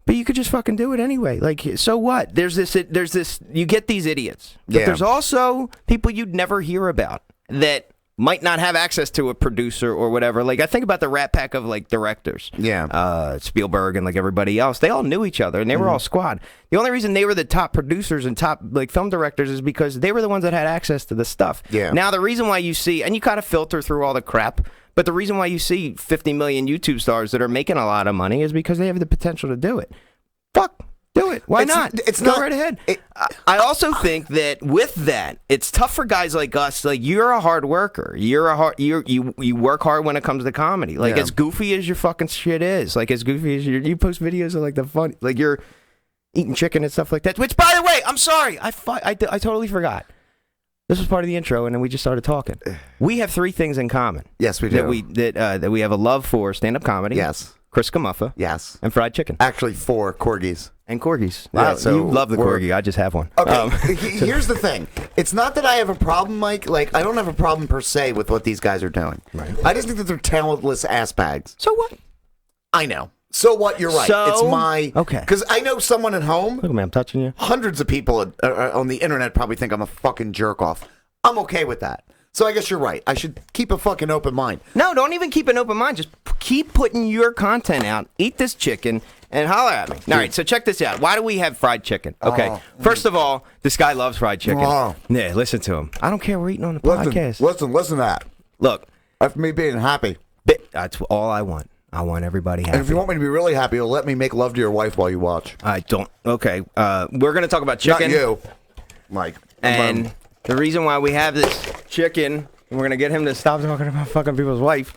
S3: But you could just fucking do it anyway. Like, so what? There's this. You get these idiots. But there's also people you'd never hear about that might not have access to a producer or whatever. Like, I think about the Rat Pack of, like, directors.
S6: Yeah.
S3: Spielberg and, like, everybody else. They all knew each other, and they were all squad. The only reason they were the top producers and top, like, film directors is because they were the ones that had access to the stuff.
S6: Yeah.
S3: Now, the reason why you see, and you kind of filter through all the crap, but the reason why you see 50 million YouTube stars that are making a lot of money is because they have the potential to do it. Fuck. Do it. Why not?
S6: It's
S3: Go
S6: not,
S3: right ahead. I also think that with that, it's tough for guys like us. Like, you're a hard worker. You work hard when it comes to comedy. Like, as goofy as your fucking shit is, like, as goofy as you post videos of, like, the fun, like, you're eating chicken and stuff like that. Which, by the way, I'm sorry, I totally forgot. This was part of the intro, and then we just started talking. We have 3 things in common.
S6: Yes, we do.
S3: That we have a love for stand-up comedy.
S6: Yes.
S3: Chris Camuffa.
S6: Yes.
S3: And fried chicken.
S6: Actually, 4 corgis.
S3: And corgis.
S6: Wow,
S3: Yeah,
S6: so
S3: you love the corgi. I just have one.
S6: Okay, here's the thing. It's not that I have a problem, Mike. Like, I don't have a problem per se with what these guys are doing.
S3: Right.
S6: I just think that they're talentless ass bags.
S3: So what?
S6: I know. So what? You're right.
S3: So-
S6: It's my...
S3: Okay.
S6: Because I know someone at home,
S3: Look at me, I'm touching you.
S6: hundreds of people on the internet probably think I'm a fucking jerk-off. I'm okay with that. So I guess you're right. I should keep a fucking open mind.
S3: No, don't even keep an open mind. Just keep putting your content out. Eat this chicken and holler at me. All right, so check this out. Why do we have fried chicken? Okay, first of all, this guy loves fried chicken.
S6: Oh.
S3: Yeah, listen to him. I don't care. We're eating on the podcast.
S6: Listen to that.
S3: Look,
S6: That's me being happy.
S3: that's all I want. I want everybody happy.
S6: And if you want me to be really happy, let me make love to your wife while you watch.
S3: I don't. Okay, we're going to talk about chicken.
S6: Not you, Mike.
S3: And the reason why we have this chicken, and we're going to get him to stop talking about fucking people's wife.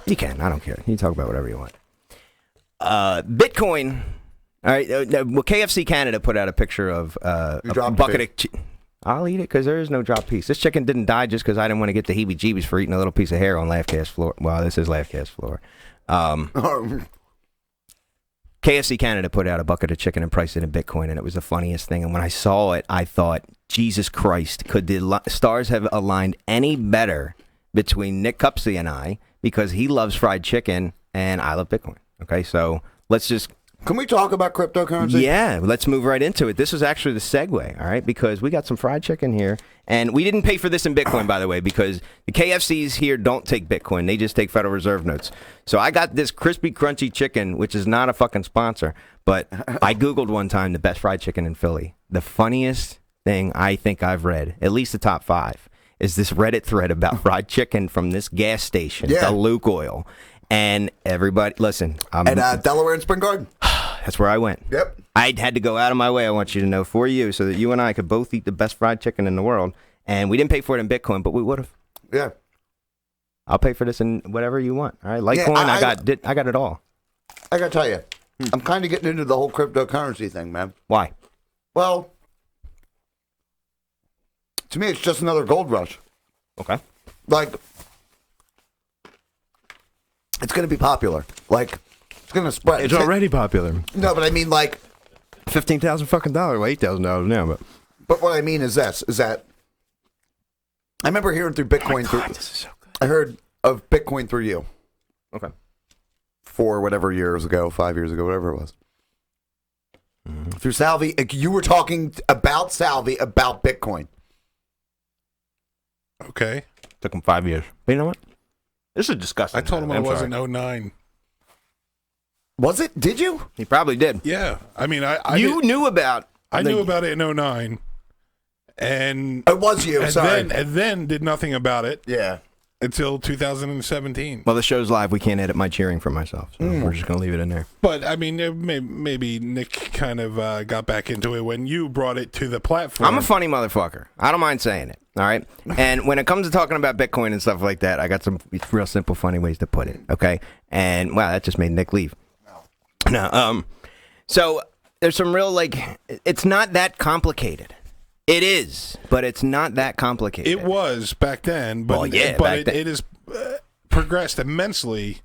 S3: You can. I don't care. You can talk about whatever you want. Bitcoin. All right. Well, KFC Canada put out a picture of a bucket of... I'll eat it because there is no drop piece. This chicken didn't die just because I didn't want to get the heebie-jeebies for eating a little piece of hair on Laughcast floor. Well, this is Laughcast floor. KFC Canada put out a bucket of chicken and priced it in Bitcoin, and it was the funniest thing. And when I saw it, I thought, Jesus Christ, could the stars have aligned any better between Nick Kupsey and I, because he loves fried chicken and I love Bitcoin. Okay, so let's just...
S6: Can we talk about cryptocurrency?
S3: Yeah, let's move right into it. This is actually the segue, all right, because we got some fried chicken here, and we didn't pay for this in Bitcoin, by the way, because the KFCs here don't take Bitcoin. They just take Federal Reserve notes. So I got this crispy, crunchy chicken, which is not a fucking sponsor, but I Googled one time the best fried chicken in Philly. The funniest thing I think I've read, at least the top 5, is this Reddit thread about fried chicken from this gas station, the Luke Oil. And everybody, listen.
S6: At Delaware and Spring Garden.
S3: That's where I went.
S6: Yep.
S3: I had to go out of my way, I want you to know, for you, so that you and I could both eat the best fried chicken in the world. And we didn't pay for it in Bitcoin, but we would have.
S6: Yeah.
S3: I'll pay for this in whatever you want. All right, Litecoin, I got it all.
S6: I gotta tell you, I'm kind of getting into the whole cryptocurrency thing, man.
S3: Why?
S6: Well, to me, it's just another gold rush.
S3: Okay.
S6: Like, it's going to be popular. Like, it's going to spread.
S3: It's already popular.
S6: No, but I mean, like,
S3: $15,000 fucking dollars, well, $8,000 now,
S6: but what I mean is this: is that I remember hearing through Bitcoin.
S3: This is so good.
S6: I heard of Bitcoin through you.
S3: Okay.
S6: 4 whatever years ago, 5 years ago, whatever it was. Through Salvi, you were talking about Salvi about Bitcoin.
S5: Okay.
S3: Took him 5 years. But you know what? This is disgusting.
S5: I told him
S3: I'm
S5: I wasn't
S3: sorry.
S5: 09.
S6: Was it? Did you?
S3: He probably did.
S5: Yeah. I mean, I
S3: knew about...
S5: I knew about it in 09. And
S6: It was you. Sorry.
S5: then did nothing about it
S6: Yeah.
S5: until 2017.
S3: Well, the show's live. We can't edit my cheering for myself, so we're just going to leave it in there.
S5: But, I mean, maybe Nick kind of got back into it when you brought it to the platform.
S3: I'm a funny motherfucker. I don't mind saying it, all right? And when it comes to talking about Bitcoin and stuff like that, I got some real simple, funny ways to put it, okay? And, wow, that just made Nick leave. No, so there's some real, like, it's not that complicated. It is, but it's not that complicated.
S5: It was back then, but,
S3: back then.
S5: It has progressed immensely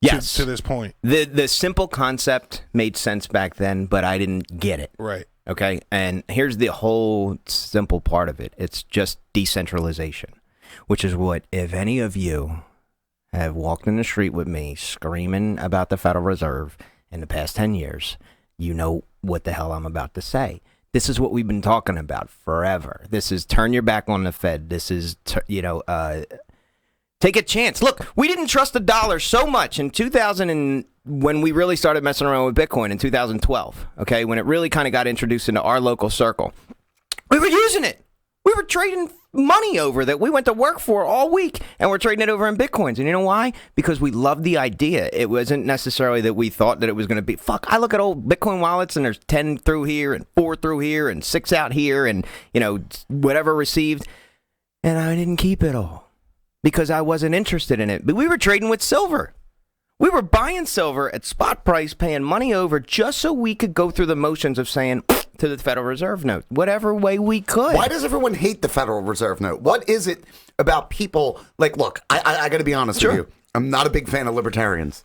S3: Yes.
S5: to this point.
S3: The simple concept made sense back then, but I didn't get it.
S5: Right.
S3: Okay, and here's the whole simple part of it. It's just decentralization, which is what, if any of you have walked in the street with me screaming about the Federal Reserve in the past 10 years, you know what the hell I'm about to say. This is what we've been talking about forever. This is turn your back on the Fed. This is, take a chance. Look, we didn't trust the dollar so much in 2000 and when we really started messing around with Bitcoin in 2012, okay, when it really kind of got introduced into our local circle. We were using it. We were trading money over that we went to work for all week, and we're trading it over in Bitcoins. And you know why? Because we loved the idea. It wasn't necessarily that we thought that it was going to be, I look at old Bitcoin wallets, and there's 10 through here, and 4 through here, and 6 out here, and, whatever received. And I didn't keep it all because I wasn't interested in it. But we were trading with silver. We were buying silver at spot price, paying money over just so we could go through the motions of saying to the Federal Reserve note, whatever way we could.
S6: Why does everyone hate the Federal Reserve note? What is it about people? Like, look, I got to be honest with you. I'm not a big fan of libertarians.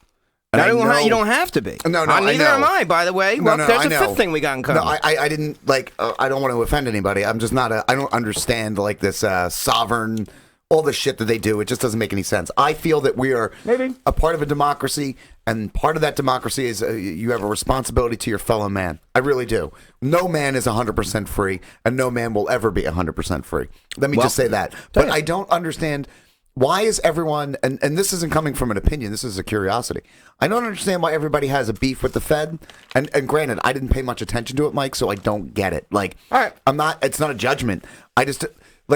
S3: You don't have to be.
S6: No,
S3: neither am I, by the way. Well, there's a fifth thing we got in common.
S6: No, I didn't, I don't want to offend anybody. I'm just not I don't understand, this sovereign, all the shit that they do. It just doesn't make any sense. I feel that we are a part of a democracy, and part of that democracy is you have a responsibility to your fellow man. I really do. No man is 100% free, and no man will ever be 100% free. Let me just say that. But I don't understand why is everyone, and this isn't coming from an opinion, this is a curiosity. I don't understand why everybody has a beef with the Fed. And granted, I didn't pay much attention to it, Mike, so I don't get it. All right. It's not a judgment. I just...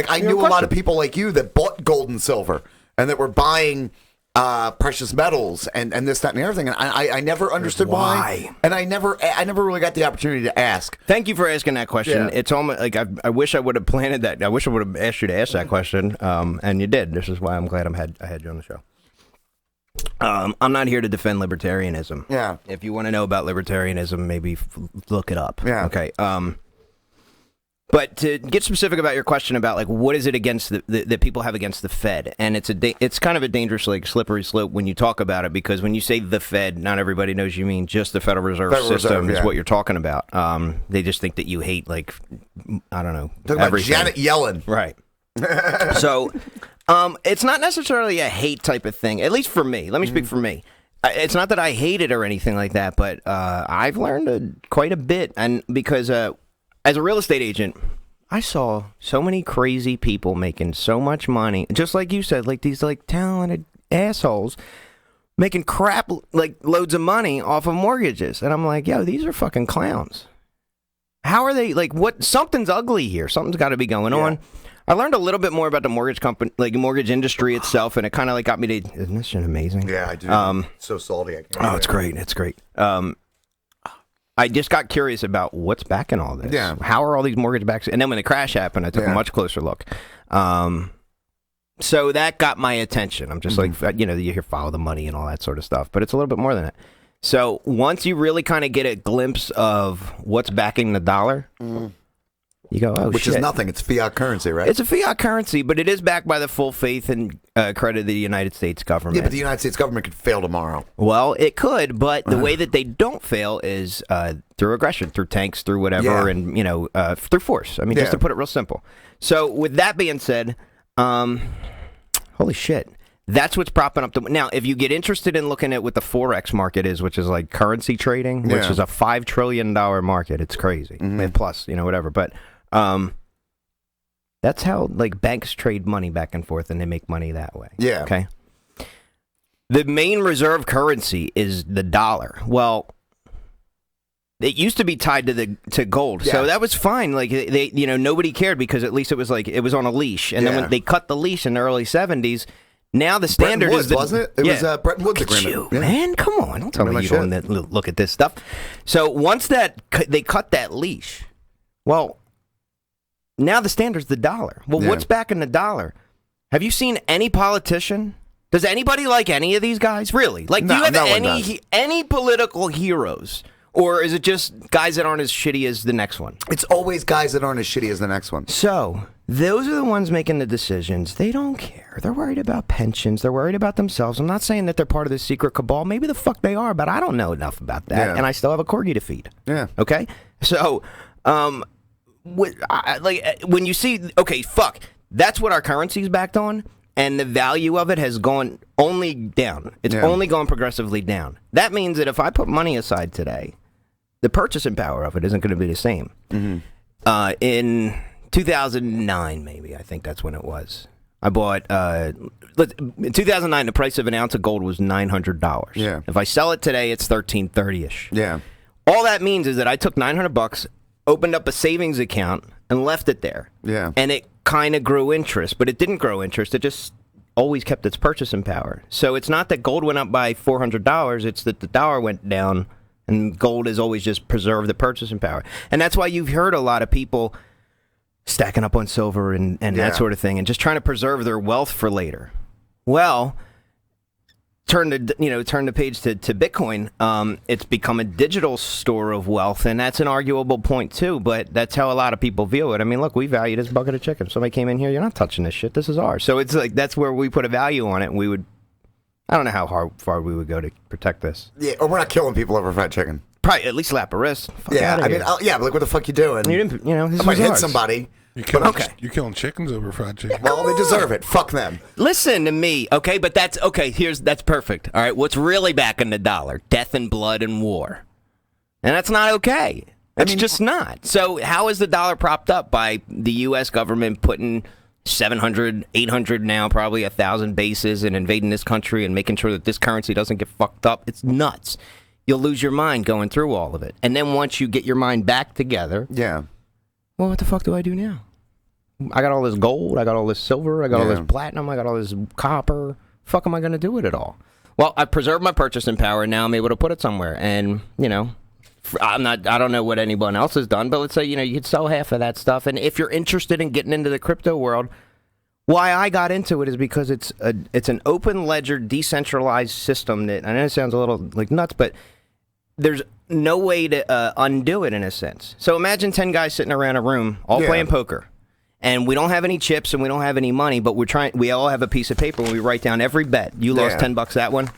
S6: I knew a lot of people like you that bought gold and silver and that were buying precious metals and this, that, and the other thing. And I never understood why. And I never really got the opportunity to ask.
S3: Thank you for asking that question. Yeah. It's almost like I wish I would have planted that. I wish I would have asked you to ask that question. And you did. This is why I'm glad I had you on the show. I'm not here to defend libertarianism. Yeah. If you want to know about libertarianism, maybe look it up. Yeah. Okay. But to get specific about your question about what is it against that people have against the Fed, and it's kind of a dangerous slippery slope when you talk about it, because when you say the Fed, not everybody knows you mean just the Federal Reserve System is what you're talking about. They just think that you hate I don't know,
S6: talking everything. About Janet Yellen,
S3: right? So it's not necessarily a hate type of thing, at least for me. Let me speak for me. It's not that I hate it or anything like that, but I've learned quite a bit, and because. As a real estate agent, I saw so many crazy people making so much money, just like you said, these talented assholes making crap loads of money off of mortgages, and I'm like, yo, these are fucking clowns. How are they what? Something's ugly here. Something's got to be going on. I learned a little bit more about the mortgage company, mortgage industry itself, and it kind of got me to. Isn't this shit amazing?
S6: Yeah, I do. So salty.
S3: It's great. It's great. I just got curious about what's backing all this. Yeah. How are all these mortgage backs? And then when the crash happened, I took a much closer look. So that got my attention. I'm just you hear follow the money and all that sort of stuff, but it's a little bit more than that. So once you really kind of get a glimpse of what's backing the dollar, you go, oh,
S6: which
S3: shit.
S6: Is nothing. It's fiat currency, right?
S3: It's a fiat currency, but it is backed by the full faith and credit of the United States government.
S6: Yeah, but the United States government could fail tomorrow.
S3: Well, it could, but the way that they don't fail is through aggression, through tanks, through whatever, and through force. I mean, just to put it real simple. So, with that being said, holy shit. That's what's propping up the... Now, if you get interested in looking at what the Forex market is, which is currency trading, which is a $5 trillion market, it's crazy. Plus, whatever. But that's how banks trade money back and forth, and they make money that way. Yeah. Okay. The main reserve currency is the dollar. Well, it used to be tied to gold, so that was fine. They nobody cared because at least it was it was on a leash. And then when they cut the leash in the early 70s. Now the standard
S6: Woods, wasn't it? It was Bretton Woods agreement.
S3: Man, come on! Don't tell me you don't look at this stuff. So once they cut that leash, well, now the standard's the dollar. Well, what's backing the dollar? Have you seen any politician? Does anybody like any of these guys? Really? Do you have any political heroes? Or is it just guys that aren't as shitty as the next one?
S6: It's always guys that aren't as shitty as the next one.
S3: So, those are the ones making the decisions. They don't care. They're worried about pensions. They're worried about themselves. I'm not saying that they're part of the secret cabal. Maybe the fuck they are, but I don't know enough about that. And I still have a corgi to feed. Yeah. Okay? So, when you see, okay, fuck, that's what our currency's backed on. And the value of it has gone only down. It's only gone progressively down. That means that if I put money aside today, the purchasing power of it isn't going to be the same. In 2009, maybe, I think that's when it was. I bought, in 2009, the price of an ounce of gold was $900.
S6: Yeah.
S3: If I sell it today, it's $1,330-ish.
S6: Yeah.
S3: All that means is that I took $900, opened up a savings account, and left it there.
S6: Yeah.
S3: And it kind of grew interest, but it didn't grow interest. It just always kept its purchasing power. So it's not that gold went up by $400. It's that the dollar went down, and gold has always just preserved the purchasing power. And that's why you've heard a lot of people stacking up on silver and that sort of thing, and just trying to preserve their wealth for later. Well, turn the page to Bitcoin. It's become a digital store of wealth, and that's an arguable point too. But that's how a lot of people view it. I mean, look, we value this bucket of chicken. Somebody came in here, you're not touching this shit. This is ours. So it's like that's where we put a value on it. And we would, I don't know how far we would go to protect this.
S6: Yeah, or we're not killing people over fried chicken.
S3: Probably at least slap a wrist. Fuck
S6: Yeah,
S3: outta
S6: I mean,
S3: here.
S6: but like, what the fuck you doing?
S3: You didn't, this
S6: I might
S3: was
S6: hit
S3: ours.
S6: somebody.
S5: You're killing chickens over fried chicken.
S6: Well, they deserve it. Fuck them.
S3: Listen to me, okay? But that's okay. That's perfect. All right, what's really backing the dollar? Death and blood and war, and that's not okay. It's just not. So how is the dollar propped up by the U.S. government putting 700, 800 now, probably 1,000 bases and invading this country and making sure that this currency doesn't get fucked up? It's nuts. You'll lose your mind going through all of it, and then once you get your mind back together,
S6: Yeah.
S3: well, what the fuck do I do now? I got all this gold, I got all this silver, I got all this platinum, I got all this copper. Fuck am I going to do with it all? Well, I preserved my purchasing power, and now I'm able to put it somewhere. And, I don't know what anyone else has done, but let's say, you could sell half of that stuff. And if you're interested in getting into the crypto world, why I got into it is because it's an open ledger, decentralized system that, I know it sounds a little like nuts, but there's no way to undo it in a sense. So imagine 10 guys sitting around a room, all playing poker. And we don't have any chips and we don't have any money, but we all have a piece of paper and we write down every bet. You lost $10 that one.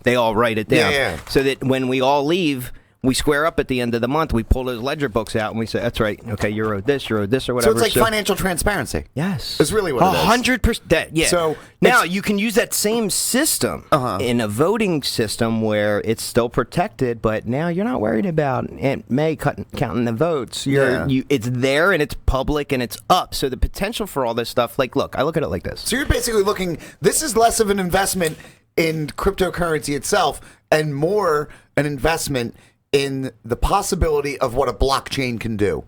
S3: They all write it down. So that when we all leave, we square up at the end of the month. We pull those ledger books out and we say, that's right. Okay, you owed this, or whatever.
S6: So it's like financial transparency.
S3: Yes.
S6: It's really what it is.
S3: 100%. Yeah.
S6: So
S3: now you can use that same system in a voting system where it's still protected, but now you're not worried about Aunt May counting the votes. It's there and it's public and it's up. So the potential for all this stuff, like, look, I look at it like this.
S6: So you're basically this is less of an investment in cryptocurrency itself and more an investment in the possibility of what a blockchain can do.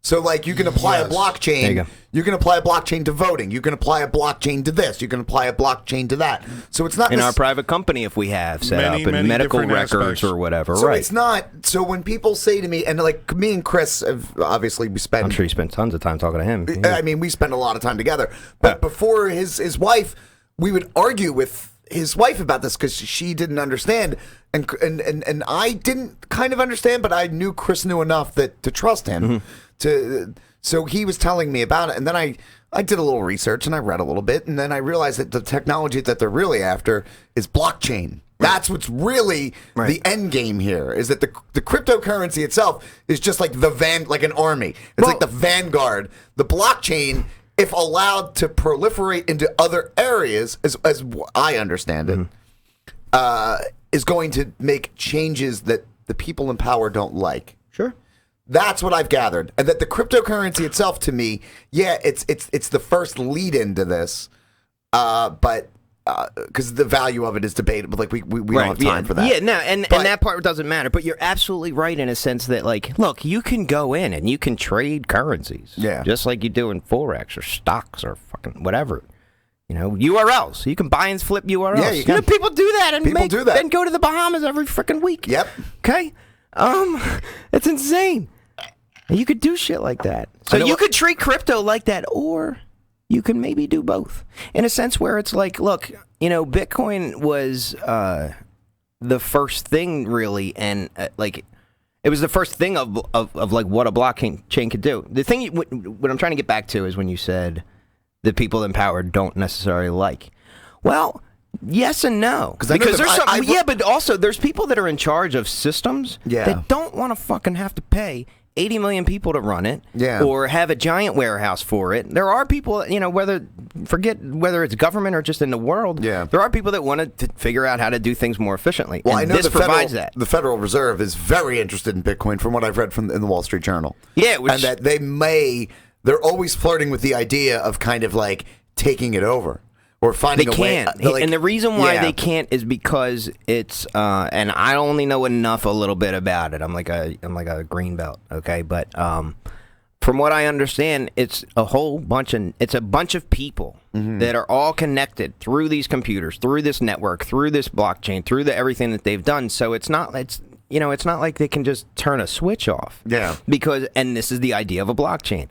S6: So, like, you can apply a blockchain.
S3: There you go.
S6: You can apply a blockchain to voting. You can apply a blockchain to this. You can apply a blockchain to that. So it's not
S3: in our private company if we have set up and medical records
S5: aspects.
S3: or whatever.
S6: So
S3: right.
S6: it's not. So when people say to me, and like me and Chris, obviously we spend.
S3: I'm sure you spent tons of time talking to him.
S6: I mean, we spend a lot of time together. But before his wife, we would argue with his wife about this because she didn't understand, and I didn't kind of understand, but I knew Chris knew enough to trust him. So he was telling me about it, and then I did a little research and I read a little bit, and then I realized that the technology that they're really after is blockchain. That's what's really the end game here. Is that the cryptocurrency itself is just like like an army. It's like the vanguard. The blockchain, if allowed to proliferate into other areas, as I understand it, is going to make changes that the people in power don't like.
S3: Sure.
S6: That's what I've gathered, and that the cryptocurrency itself, to me, it's the first lead into this, but because the value of it is debatable. Like we don't have time for that.
S3: Yeah, no, and that part doesn't matter. But you're absolutely right in a sense that, like, look, you can go in and you can trade currencies, just like you do in Forex or stocks or fucking whatever. URLs. You can buy and flip URLs.
S6: Yeah, you can.
S3: People do that and
S6: People do that.
S3: Then go to the Bahamas every freaking week.
S6: Yep.
S3: Okay. It's insane. You could do shit like that. So you could treat crypto like that, or you can maybe do both in a sense where it's like, look, Bitcoin was the first thing really, and like it was the first thing of like what a blockchain could do. The thing, what I'm trying to get back to is when you said the people in power don't necessarily like. Well, yes and no, because there's but also there's people that are in charge of systems that don't want to fucking have to pay 80 million people to run it,
S6: Yeah.
S3: or have a giant warehouse for it. There are people, forget whether it's government or just in the world.
S6: Yeah.
S3: There are people that want to figure out how to do things more efficiently.
S6: Well,
S3: and
S6: I know
S3: this provides that.
S6: the Federal Reserve is very interested in Bitcoin, from what I've read in the Wall Street Journal.
S3: Yeah,
S6: and that they're always flirting with the idea of kind of like taking it over. Or finding
S3: they
S6: a way.
S3: can't. And the reason why they can't is because it's and I only know enough a little bit about it. I'm like a green belt, okay? But from what I understand, it's a bunch of people that are all connected through these computers, through this network, through this blockchain, through everything that they've done. So it's not like they can just turn a switch off.
S6: Yeah.
S3: And this is the idea of a blockchain.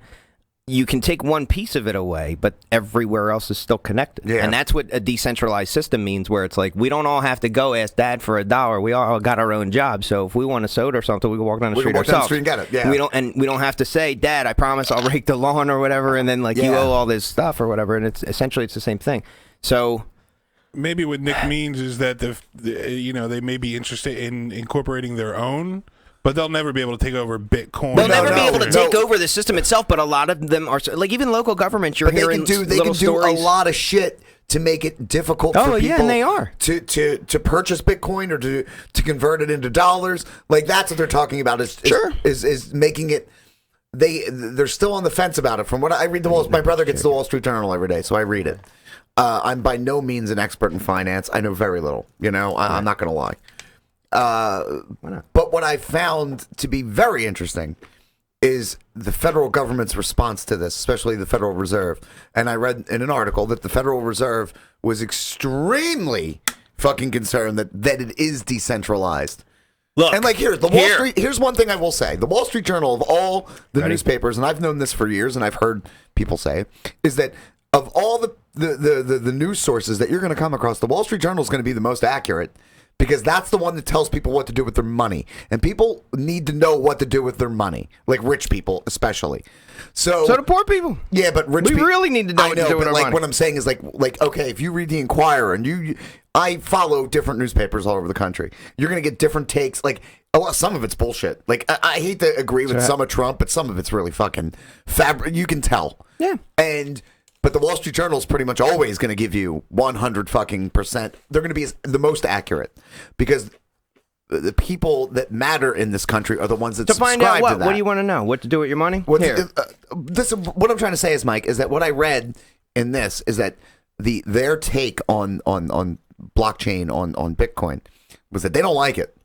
S3: You can take one piece of it away, but everywhere else is still connected.
S6: Yeah.
S3: And that's what a decentralized system means, where it's like, we don't all have to go ask Dad for $1. We all got our own job. So if we want a soda or something, we can walk down the street ourselves.
S6: And get it. Yeah.
S3: We don't have to say, Dad, I promise I'll rake the lawn or whatever, and then you owe all this stuff or whatever. And it's essentially the same thing. So
S5: maybe what Nick means is that they may be interested in incorporating their own. But they'll never be able to take over Bitcoin.
S3: They'll never be able to take over the system itself, but a lot of them are, like even local governments, you're hearing
S6: they can do a lot of shit to make it difficult for people
S3: and they are.
S6: to purchase Bitcoin or to convert it into dollars. Like that's what they're talking about is making it they're still on the fence about it. From what I read my brother gets the Wall Street Journal every day, so I read it. I'm by no means an expert in finance. I know very little, I'm not going to lie. But what I found to be very interesting is the federal government's response to this, especially the Federal Reserve. And I read in an article that the Federal Reserve was extremely fucking concerned that it is decentralized.
S3: Look,
S6: and here's one thing I will say. The Wall Street Journal, of all the newspapers, and I've known this for years and I've heard people say, is that of all the news sources that you're going to come across, the Wall Street Journal is going to be the most accurate. Because that's the one that tells people what to do with their money. And people need to know what to do with their money. Like rich people, especially. So
S3: do poor people.
S6: Yeah, but rich people.
S3: We really need to know what to do with our money.
S6: What I'm saying is like, okay, if you read the Inquirer and I follow different newspapers all over the country. You're going to get different takes. Like, some of it's bullshit. Like, I hate to agree with some of Trump, but some of it's really fucking you can tell.
S3: Yeah.
S6: But the Wall Street Journal is pretty much always going to give you 100%. They're going to be the most accurate because the people that matter in this country are the ones that subscribe
S3: find out
S6: to that.
S3: What do you want to know? What to do with your money?
S6: What I'm trying to say is, Mike, is that what I read in this is that their take on blockchain on Bitcoin was that they don't like it,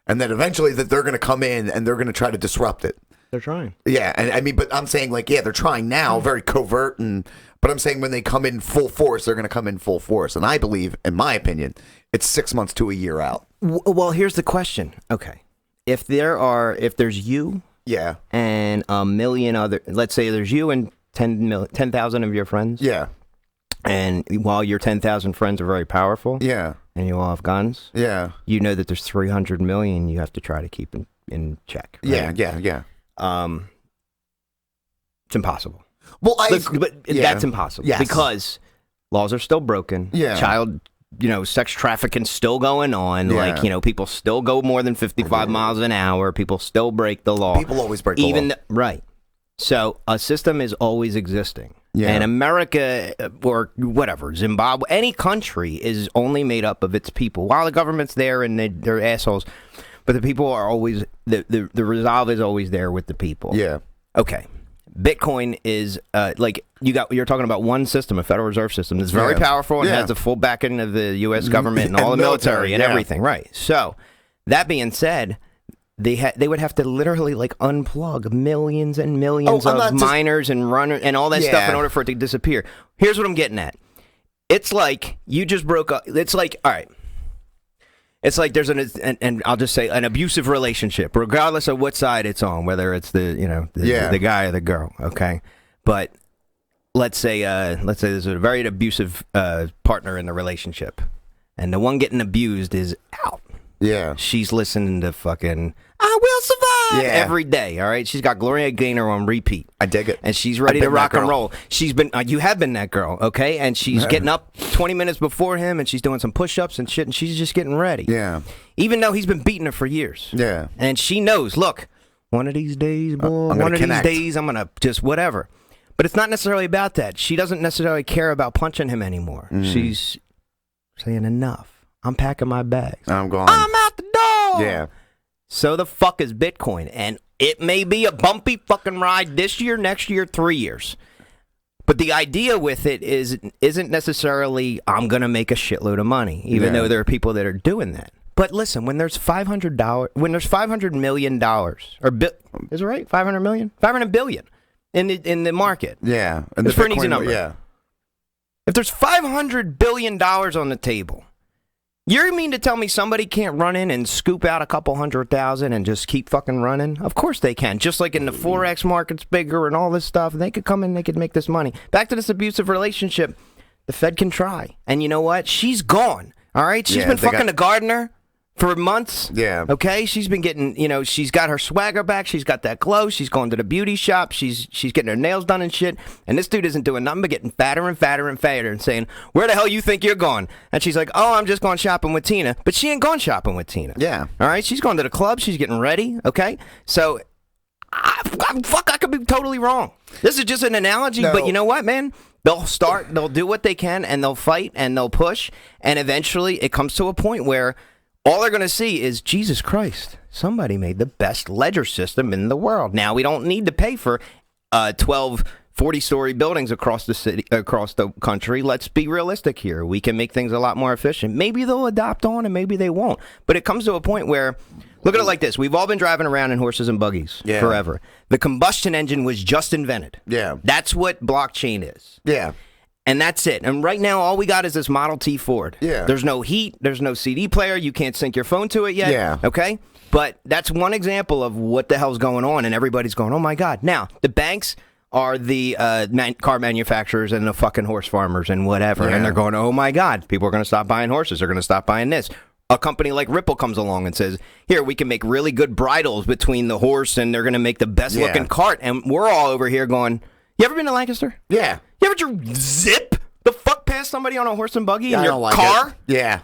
S6: and that eventually that they're going to come in and they're going to try to disrupt it.
S3: They're trying.
S6: Yeah, and I mean, but I'm saying they're trying now, very covert, but I'm saying when they come in full force, they're going to come in full force, and I believe, in my opinion, it's 6 months to a year out.
S3: Well, here's the question. Okay, if there's you, and a million other, let's say there's you and 10,000 of your friends, and while your 10,000 friends are very powerful, and you all have guns, you know that there's 300 million you have to try to keep in check. Right?
S6: Yeah.
S3: It's impossible.
S6: Well,
S3: that's impossible because laws are still broken.
S6: Yeah.
S3: Child, sex trafficking still going on.
S6: Yeah.
S3: Like, people still go more than 55 miles an hour. People still break the law.
S6: People always break the law.
S3: Right. So a system is always existing.
S6: Yeah.
S3: And America or whatever, Zimbabwe, any country is only made up of its people. While the government's there and they're assholes, but the people are always, the resolve is always there with the people.
S6: Yeah.
S3: Okay. Bitcoin is you're talking about one system, a Federal Reserve System that's very powerful and has the full backing of the U.S. government and all the military and everything. Right. So that being said, they would have to literally unplug millions and millions of miners and runners and all that stuff in order for it to disappear. Here's what I'm getting at. It's like you just broke up. It's like, all right. It's like there's and I'll just say an abusive relationship, regardless of what side it's on, whether it's the guy or the girl. Okay, but let's say there's a very abusive partner in the relationship, and the one getting abused is out.
S6: Yeah,
S3: she's listening to fucking "I Will Survive" every day. All right, she's got Gloria Gaynor on repeat.
S6: I dig it,
S3: and she's ready to rock and roll. She's been you have been that girl, okay? And she's getting up 20 minutes before him, and she's doing some push-ups and shit, and she's just getting ready.
S6: Yeah,
S3: even though he's been beating her for years.
S6: Yeah,
S3: and she knows. Look, One of these days, boy,
S6: I'm gonna
S3: one of
S6: connect.
S3: these days, I'm going to just whatever. But it's not necessarily about that. She doesn't necessarily care about punching him anymore. She's saying, enough. I'm packing my bags.
S6: I'm going.
S3: I'm out the door.
S6: Yeah.
S3: So the fuck is Bitcoin? And it may be a bumpy fucking ride this year, next year, 3 years. But the idea with it isn't necessarily I'm going to make a shitload of money, even though there are people that are doing that. But listen, when there's $500 million, or is it right? 500 million? 500 billion in the market.
S6: Yeah. And
S3: It's for an easy number.
S6: Yeah.
S3: If there's $500 billion on the table, you mean to tell me somebody can't run in and scoop out a couple 100,000 and just keep fucking running? Of course they can. Just like in the Forex market's bigger and all this stuff, they could come in, they could make this money. Back to this abusive relationship, the Fed can try. And you know what? She's gone. All right? She's been fucking a gardener for months.
S6: Yeah.
S3: Okay? She's been getting, she's got her swagger back. She's got that glow. She's going to the beauty shop. She's getting her nails done and shit. And this dude isn't doing nothing but getting fatter and fatter and fatter and saying, where the hell you think you're going? And she's like, oh, I'm just going shopping with Tina. But she ain't going shopping with Tina.
S6: Yeah.
S3: All right? She's going to the club. She's getting ready. Okay? So, I could be totally wrong. This is just an analogy, but you know what, man? They'll do what they can, and they'll fight, and they'll push, and eventually it comes to a point where all they're going to see is, Jesus Christ, somebody made the best ledger system in the world. Now, we don't need to pay for 12 40-story buildings across the city, across the country. Let's be realistic here. We can make things a lot more efficient. Maybe they'll adopt on, and maybe they won't. But it comes to a point where, look at it like this. We've all been driving around in horses and buggies forever. The combustion engine was just invented.
S6: Yeah.
S3: That's what blockchain is.
S6: Yeah.
S3: And that's it. And right now, all we got is this Model T Ford.
S6: Yeah.
S3: There's no heat. There's no CD player. You can't sync your phone to it yet.
S6: Yeah.
S3: Okay? But that's one example of what the hell's going on, and everybody's going, oh, my God. Now, the banks are the car manufacturers and the fucking horse farmers and whatever. And they're going, oh, my God. People are going to stop buying horses. They're going to stop buying this. A company like Ripple comes along and says, here, we can make really good bridles between the horse, and they're going to make the best-looking cart. And we're all over here going, you ever been to Lancaster?
S6: Yeah.
S3: You ever zip the fuck past somebody on a horse and buggy in
S6: I
S3: your
S6: don't like
S3: car?
S6: it. Yeah.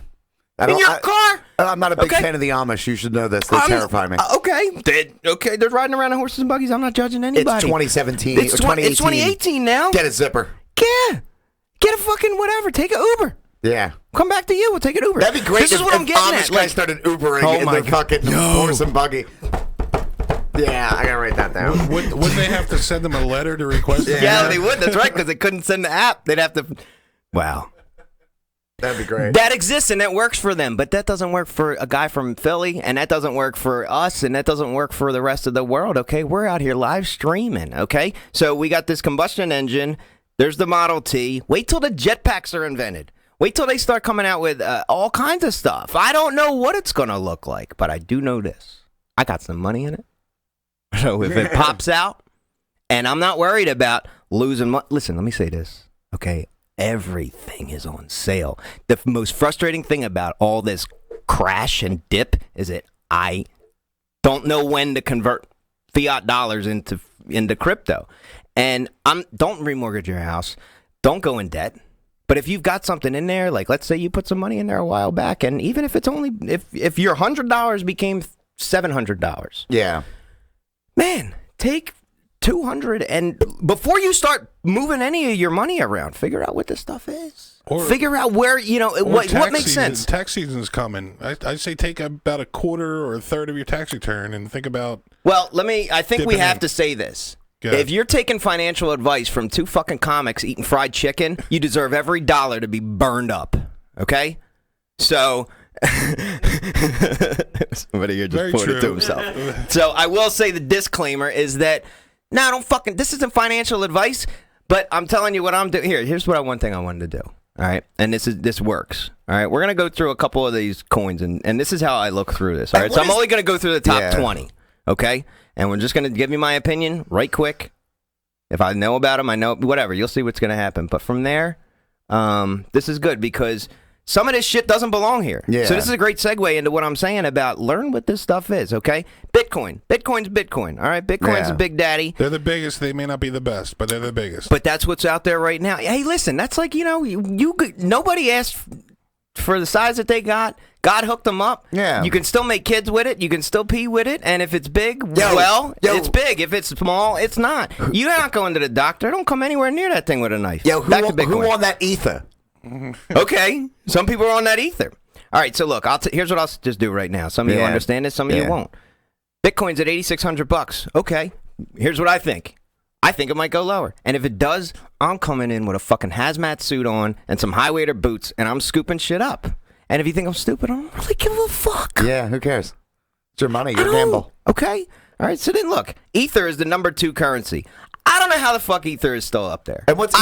S3: In your car?
S6: I'm not a big fan of the Amish. You should know this. They terrify me.
S3: Okay. They're riding around on horses and buggies. I'm not judging anybody.
S6: It's 2017.
S3: It's 2018 now.
S6: Get a zipper.
S3: Yeah. Get a fucking whatever. Take an Uber.
S6: Yeah.
S3: Come back to you. We'll take an Uber.
S6: That'd be great.
S3: This is what I'm getting
S6: Amish
S3: at.
S6: guys started Ubering in their fucking horse and buggy. Yeah, I gotta write that down.
S5: Wouldn't they have to send them a letter to request it?
S3: Yeah, they would. That's right, because they couldn't send the app. They'd have to. Wow.
S6: That'd be great.
S3: That exists and that works for them, but that doesn't work for a guy from Philly, and that doesn't work for us, and that doesn't work for the rest of the world, okay? We're out here live streaming, okay? So we got this combustion engine. There's the Model T. Wait till the jetpacks are invented. Wait till they start coming out with all kinds of stuff. I don't know what it's going to look like, but I do know this. I got some money in it. So if it pops out, and I'm not worried about losing money. Listen, let me say this, okay? Everything is on sale. The most frustrating thing about all this crash and dip is that I don't know when to convert fiat dollars into crypto. And don't remortgage your house. Don't go in debt. But if you've got something in there, like let's say you put some money in there a while back, and even if it's only if your $100 became $700,
S6: yeah, man,
S3: take $200 and before you start moving any of your money around, figure out what this stuff is. Or figure out where what makes sense.
S5: Tax season's coming. I say take about a quarter or a third of your tax return and think about.
S3: Well, I think we have to say this. If you're taking financial advice from two fucking comics eating fried chicken, you deserve every dollar to be burned up. Okay? So somebody here just pointed to himself. So I will say the disclaimer is that this isn't financial advice, but I'm telling you what I'm doing. Here's one thing I wanted to do. All right? And this works. All right? We're going to go through a couple of these coins, and this is how I look through this. All right? So I'm only going to go through the top 20. Okay? And we're just going to give you my opinion right quick. If I know about them, I know, whatever. You'll see what's going to happen. But from there, this is good because some of this shit doesn't belong here. Yeah. So this is a great segue into what I'm saying about learn what this stuff is, okay? Bitcoin's Bitcoin, all right? Bitcoin's a big daddy.
S5: They're the biggest. They may not be the best, but they're the biggest.
S3: But that's what's out there right now. Hey, listen, that's like, nobody asked for the size that they got. God hooked them up.
S6: Yeah.
S3: You can still make kids with it. You can still pee with it. And if it's big, it's big. If it's small, it's not. You're not going to the doctor. Don't come anywhere near that thing with a knife.
S6: Yo, who on that ether?
S3: Okay. Some people are on that ether. All right, so look, here's what I'll just do right now. Some of you understand this, some of you won't. Bitcoin's at $8,600. Okay, here's what I think. I think it might go lower. And if it does, I'm coming in with a fucking hazmat suit on and some high-waiter boots, and I'm scooping shit up. And if you think I'm stupid, I don't really give a fuck.
S6: Yeah, who cares? It's your money, your gamble.
S3: Okay, all right, so then look. Ether is the number 2 currency. I don't know how the fuck Ether is still up there.
S6: And what's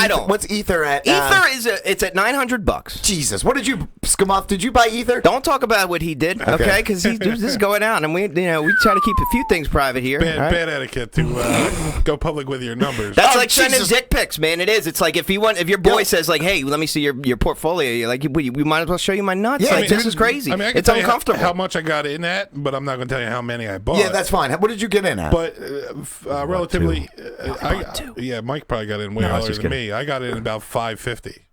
S6: Ether at?
S3: Ether it's at $900.
S6: Jesus, what did you scum off? Did you buy Ether?
S3: Don't talk about what he did, okay? Because this is going out, and we try to keep a few things private here.
S5: Bad etiquette to go public with your numbers.
S3: That's like sending dick pics, man. It is. It's like if your boy says like, "Hey, let me see your portfolio," you're like, we might as well show you my nuts.
S6: Yeah,
S3: like, this is crazy.
S5: I mean, I can
S3: it's
S5: tell
S3: uncomfortable.
S5: You how much I got in at, but I'm not going to tell you how many I bought.
S6: Yeah, that's fine. What did you get in at?
S5: But relatively, Mike probably got in way earlier than me. I got in about $550.
S3: It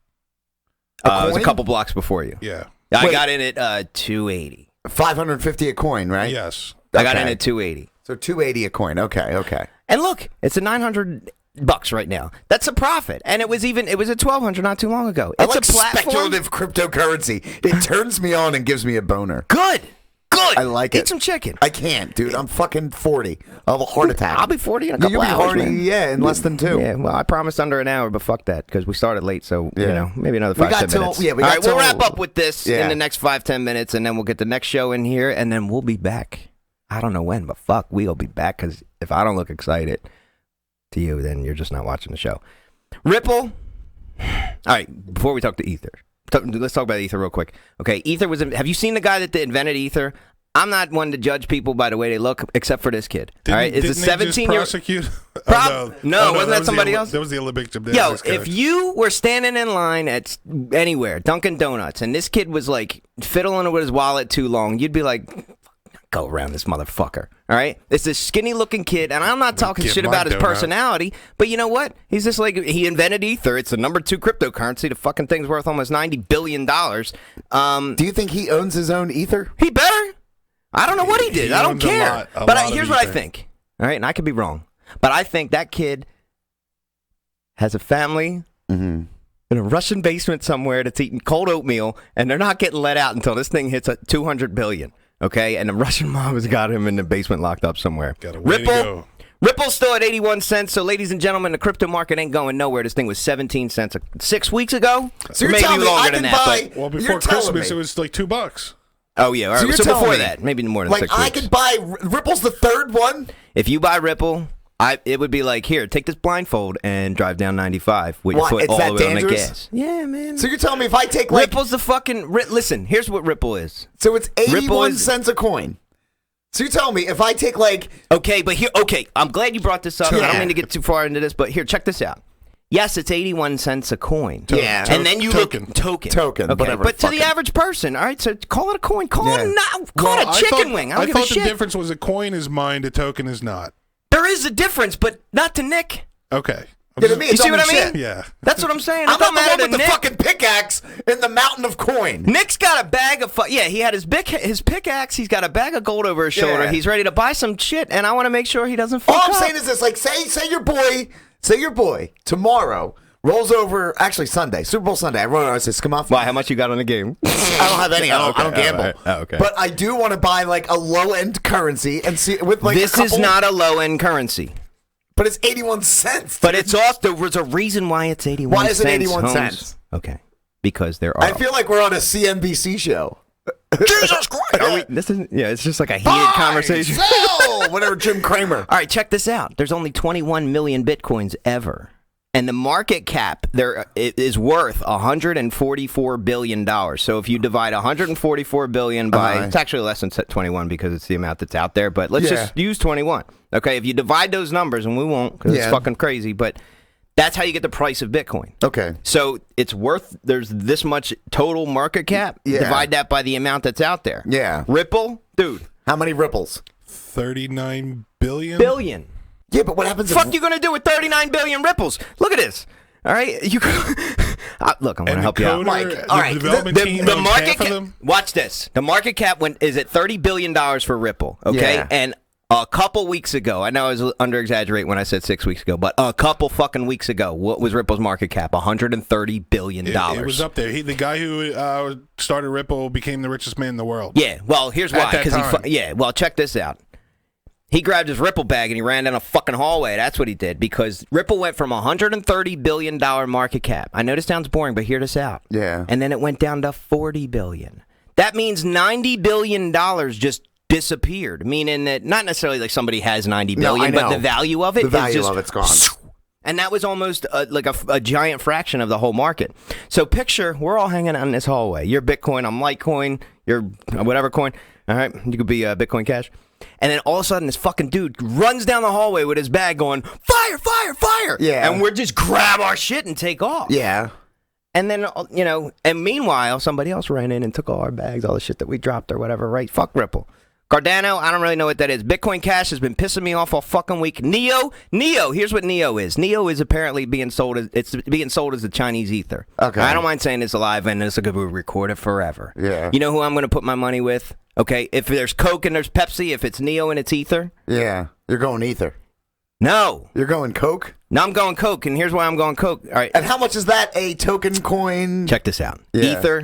S3: was a couple blocks before you.
S5: Yeah.
S3: I got in at $280.
S6: $550 a coin, right?
S5: Yes.
S3: I got in at $280.
S6: So $280 a coin. Okay.
S3: And look, it's at $900 right now. That's a profit. And it was at $1,200 not too long ago. It's
S6: I like
S3: a platform.
S6: speculative cryptocurrency. It turns me on and gives me a boner.
S3: Good.
S6: I like it.
S3: Eat some chicken.
S6: I can't, dude. I'm fucking 40. I'll have a heart attack.
S3: I'll be 40 in a couple
S6: You'll be
S3: hours,
S6: 40,
S3: man.
S6: yeah, in less than 2.
S3: Yeah, well, I promised under an hour, but fuck that, because we started late, so, maybe another 5-10 minutes.
S6: Yeah,
S3: All right, we'll wrap up with this in the next 5-10 minutes, and then we'll get the next show in here, and then we'll be back. I don't know when, but fuck, we'll be back, because if I don't look excited to you, then you're just not watching the show. Ripple. All right, before we talk to Ether, let's talk about Ether real quick. Okay, Ether have you seen the guy that invented Ether? I'm not one to judge people by the way they look, except for this kid. All right,
S5: it's a 17-year prosecute.
S3: No, wasn't that somebody else?
S5: That was the Olympic gymnastics.
S3: Yo, if you were standing in line at anywhere, Dunkin' Donuts, and this kid was like fiddling with his wallet too long, you'd be like, "Go around this motherfucker." All right, it's this skinny-looking kid, and I'm not talking shit about his personality, but you know what? He's just like he invented Ether. It's the number 2 cryptocurrency. The fucking thing's worth almost $90 billion.
S6: Do you think he owns his own Ether?
S3: He better. I don't know what he did. I don't care. But here's what I think. All right, and I could be wrong. But I think that kid has a family in a Russian basement somewhere that's eating cold oatmeal, and they're not getting let out until this thing hits $200 billion. Okay, and the Russian mob has got him in the basement locked up somewhere. Ripple's still at 81 cents. So, ladies and gentlemen, the crypto market ain't going nowhere. This thing was 17 cents 6 weeks ago.
S6: So you're
S3: maybe
S6: telling me
S3: longer
S6: I can
S3: than
S6: buy?
S3: that.
S5: Well, before Christmas, it was like $2.
S3: Oh, yeah. All right. So before that, maybe more than 6 weeks.
S6: I could buy Ripple's the third one?
S3: If you buy Ripple, it would be like, here, take this blindfold and drive down 95 with your foot all the way on the gas. Yeah, man.
S6: So you're telling me if I take
S3: Ripple's the fucking... Listen, here's what Ripple is.
S6: So it's 81 cents a coin. So you're telling me if I take
S3: Okay, but here... Okay, I'm glad you brought this up. I don't mean to get too far into this, but here, check this out. Yes, it's 81 cents a coin. And then you look... Token.
S6: Okay.
S3: Whatever. But to the average person, all right, so call it a coin. Call it a chicken wing. I
S5: thought the difference was a coin is mine, a token is not.
S3: There is a difference, but not to Nick.
S5: Okay.
S3: You see what I mean?
S5: Yeah.
S3: That's what I'm saying.
S6: I'm not the one with the fucking pickaxe in the mountain of coin.
S3: Nick's got a bag of... he had his pickaxe. He's got a bag of gold over his shoulder.
S6: Yeah.
S3: He's ready to buy some shit, and I want to make sure he doesn't fuck
S6: All
S3: up.
S6: I'm saying is this, say your boy tomorrow rolls over, actually Sunday, Super Bowl Sunday. I wrote it, I said, come off.
S3: Why? How much you got on the game?
S6: I don't have any. I don't gamble.
S3: Right. Oh, okay.
S6: But I do want to buy a low-end currency and see with
S3: This is not a low-end currency.
S6: But it's 81 cents.
S3: But it's also, there was a reason why it's 81 cents.
S6: Why is it 81 cents?
S3: Okay. Because there are...
S6: I feel like we're on a CNBC show.
S3: Jesus Christ! It's just like a heated conversation.
S6: Sell! Whatever, Jim Cramer.
S3: All right, check this out. There's only 21 million Bitcoins ever. And the market cap is worth $144 billion. So if you divide $144 billion by, it's actually less than 21 because it's the amount that's out there. But let's just use 21. Okay, if you divide those numbers, and we won't because it's fucking crazy, but that's how you get the price of Bitcoin.
S6: Okay.
S3: So it's worth, there's this much total market cap.
S6: Yeah.
S3: Divide that by the amount that's out there.
S6: Yeah.
S3: Ripple, dude.
S6: How many ripples?
S5: 39 billion?
S3: Billion.
S6: Yeah, but what happens
S3: Fuck you gonna do with 39 billion ripples? Look at this. All right, Look, I'm going to help you out.
S6: Mike,
S5: The
S6: all right,
S5: development team
S3: The
S5: owns
S3: market
S5: half of
S3: cap.
S5: them?
S3: Watch this. The market cap is at $30 billion for Ripple. Okay,
S6: Yeah.
S3: and a couple weeks ago, I know I was under exaggerating when I said 6 weeks ago, but a couple fucking weeks ago, what was Ripple's market cap? $130 billion.
S5: It was up there. The guy who started Ripple became the richest man in the world.
S3: Yeah. Well, here's why.
S5: At that time.
S3: Well, check this out. He grabbed his Ripple bag and he ran down a fucking hallway. That's what he did, because Ripple went from $130 billion market cap. I know this sounds boring, but hear this out.
S6: Yeah.
S3: And then it went down to $40 billion. That means $90 billion just disappeared, meaning that not necessarily like somebody has $90 billion, but the value of it
S6: the value
S3: is just
S6: of it's gone.
S3: And that was almost like a giant fraction of the whole market. So picture, we're all hanging out in this hallway. You're Bitcoin, I'm Litecoin, you're whatever coin. All right, you could be Bitcoin Cash. And then all of a sudden, this fucking dude runs down the hallway with his bag going, fire, fire, fire.
S6: Yeah.
S3: And we're just grab our shit and take off.
S6: Yeah.
S3: And then, and meanwhile, somebody else ran in and took all our bags, all the shit that we dropped or whatever, right? Fuck Ripple. Cardano, I don't really know what that is. Bitcoin Cash has been pissing me off all fucking week. Neo, here's what Neo is. Neo is apparently being sold as the Chinese Ether.
S6: Okay.
S3: I don't mind saying it's alive and it's going to be recorded forever.
S6: Yeah.
S3: You know who I'm going to put my money with? Okay, if there's Coke and there's Pepsi, if it's Neo and it's Ether.
S6: Yeah. You're going Ether.
S3: No.
S6: You're going Coke?
S3: No, I'm going Coke, and here's why I'm going Coke. All right.
S6: And how much is that a token coin?
S3: Check this out.
S6: Yeah.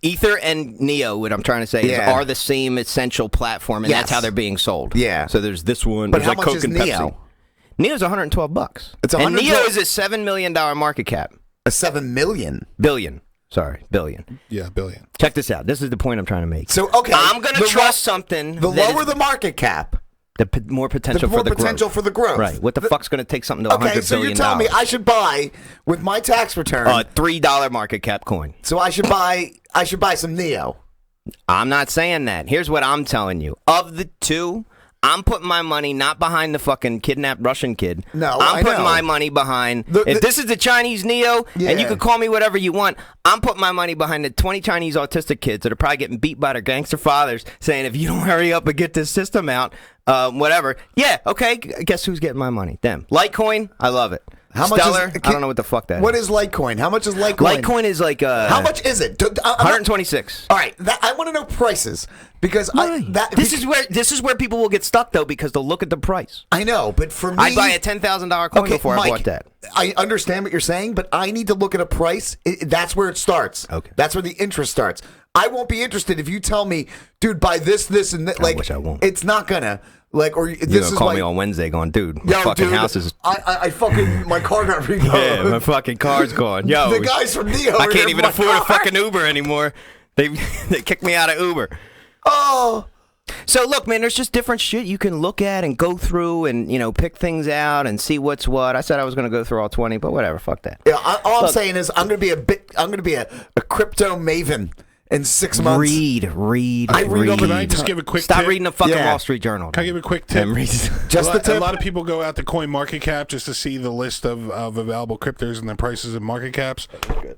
S3: Ether and Neo, what I'm trying to say is, are the same essential platform, and that's how they're being sold.
S6: Yeah.
S3: So there's this one.
S6: But
S3: there's
S6: how
S3: like
S6: much
S3: Coke
S6: is
S3: and
S6: Neo?
S3: Pepsi. Neo's $112.
S6: It's
S3: And Neo
S6: $112.
S3: is a $7 million market cap.
S6: A 7 million.
S3: Billion. Billion.
S5: Yeah, billion.
S3: Check this out. This is the point I'm trying to make.
S6: So, okay.
S3: I'm going to trust something.
S6: The lower the market cap,
S3: the more potential
S6: the more
S3: for the
S6: potential
S3: growth.
S6: for the growth.
S3: Right. What the fuck's going to take something to $100 billion?
S6: Okay, so you're telling me I should buy, with my tax return,
S3: a $3 market cap coin.
S6: so I should buy some Neo.
S3: I'm not saying that. Here's what I'm telling you. Of the two, I'm putting my money not behind the fucking kidnapped Russian kid.
S6: No,
S3: I'm
S6: I
S3: putting
S6: know.
S3: my money behind.
S6: The-
S3: if this is the Chinese Neo, and you
S6: Yeah.
S3: can call me whatever you want, I'm putting my money behind the 20 Chinese autistic kids that are probably getting beat by their gangster fathers, saying, if you don't hurry up and get this system out, whatever. Yeah, okay. Guess who's getting my money? Them. Litecoin, I love it.
S6: How much
S3: Stellar,
S6: is?
S3: I don't know what the fuck that
S6: What
S3: is.
S6: is Litecoin? How much is Litecoin?
S3: Litecoin is like
S6: How much is it?
S3: 126.
S6: All right, I want to know prices because
S3: This is where people will get stuck though, because they'll look at the price.
S6: I know, but for me,
S3: I'd buy a $10,000 coin before
S6: Mike,
S3: I bought that.
S6: I understand what you're saying, but I need to look at a price. That's where it starts.
S3: Okay.
S6: That's where the interest starts. I won't be interested if you tell me, dude, buy this, and that. Like,
S3: wish I won't.
S6: It's not gonna. Like, or
S3: You're
S6: this
S3: gonna
S6: is
S3: call
S6: like,
S3: me on Wednesday going, dude, my
S6: yo,
S3: fucking
S6: dude,
S3: house is...
S6: I fucking, my car got repoed.
S3: Yeah, my fucking car's gone. Yo,
S6: The guys from Neo
S3: I
S6: are
S3: can't
S6: here
S3: even
S6: for my
S3: afford a
S6: car.
S3: fucking Uber anymore. They kicked me out of Uber.
S6: Oh,
S3: So look, man, there's just different shit you can look at and go through and, pick things out and see what's what. I said I was going to go through all 20, but whatever, fuck that.
S6: yeah. All I'm saying is, I'm gonna be a crypto maven in 6 months.
S3: Read.
S6: I read over
S5: Can I just give a quick
S3: Stop
S5: tip?
S3: reading the fucking
S6: Yeah.
S3: Wall Street Journal.
S5: Can I give a quick tip?
S3: And read-
S6: Just the tip.
S5: A lot of people go out to CoinMarketCap just to see the list of available cryptos and the prices of market caps.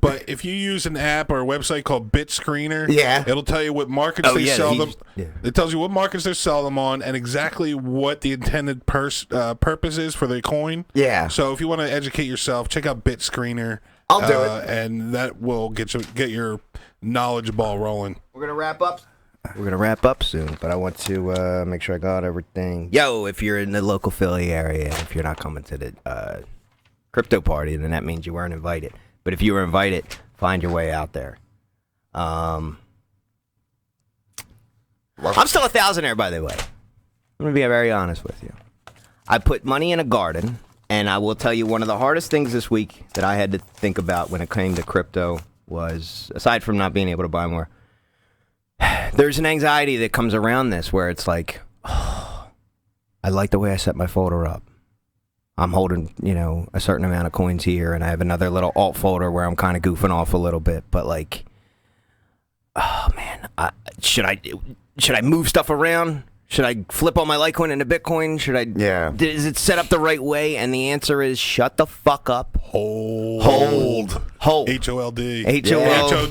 S5: But if you use an app or a website called BitScreener,
S6: Yeah.
S5: it'll tell you what markets
S3: Oh,
S5: they
S3: yeah,
S5: sell
S3: he-
S5: them.
S3: yeah.
S5: It tells you what markets they sell them on and exactly what the intended purpose is for the coin.
S6: Yeah.
S5: So if you want to educate yourself, check out BitScreener.
S6: I'll do it.
S5: and that will get your knowledge ball rolling.
S3: We're gonna wrap up soon, but I want to make sure I got everything. Yo, if you're in the local Philly area, if you're not coming to the crypto party, then that means you weren't invited. But if you were invited, find your way out there. I'm still a thousandaire, by the way. I'm gonna be very honest with you. I put money in a garden, and I will tell you one of the hardest things this week that I had to think about when it came to crypto was, aside from not being able to buy more, there's an anxiety that comes around this where it's like, oh, I like the way I set my folder up. I'm holding, a certain amount of coins here, and I have another little alt folder where I'm kind of goofing off a little bit, but like, oh man, should I move stuff around? Should I flip all my Litecoin into Bitcoin? Should I?
S6: Yeah.
S3: Is it set up the right way? And the answer is shut the fuck up.
S5: Hold.
S3: H-O-L-D.
S5: HOLD.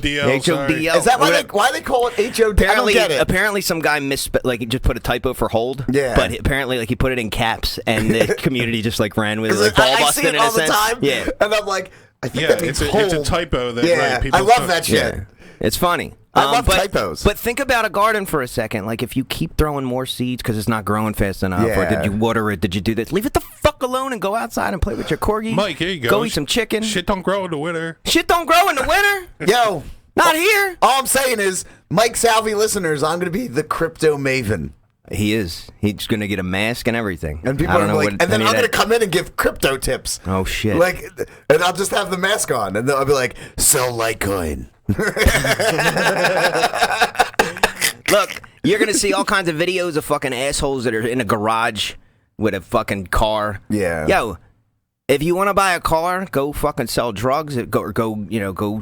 S5: HODL. sorry.
S6: Is that why they call it HOD? I don't get it.
S3: Apparently, some guy he just put a typo for hold.
S6: Yeah.
S3: But apparently, he put it in caps, and the community just ran with it, like ball
S6: I see
S3: busting
S6: it
S3: in a
S6: all the
S3: sense.
S6: time.
S3: Yeah.
S6: And I'm like, I think
S5: Yeah,
S6: that means
S5: it's
S6: hold.
S5: a typo. That,
S6: Yeah,
S5: right, people
S6: I love
S5: took.
S6: that shit.
S3: Yeah. It's funny.
S6: I love
S3: but,
S6: typos.
S3: But think about a garden for a second. Like, if you keep throwing more seeds because it's not growing fast enough, or
S6: Yeah.
S3: did you water it? Did you do this? Leave it the fuck alone and go outside and play with your corgi.
S5: Mike, here you go.
S3: Go eat some chicken.
S5: Shit don't grow in the winter.
S3: Shit don't grow in the winter.
S6: Yo,
S3: Not here.
S6: all I'm saying is, Mike Salvi listeners, I'm going to be the crypto maven.
S3: He is. He's going to get a mask and everything.
S6: And people
S3: I
S6: are
S3: don't know
S6: like,
S3: what
S6: and then
S3: any
S6: I'm
S3: of
S6: going to
S3: that-
S6: come in and give crypto tips.
S3: Oh, shit.
S6: Like, and I'll just have the mask on, and then I'll be like, sell Litecoin.
S3: Look, you're going to see all kinds of videos of fucking assholes that are in a garage with a fucking car.
S6: Yeah.
S3: Yo, if you want to buy a car, go fucking sell drugs, go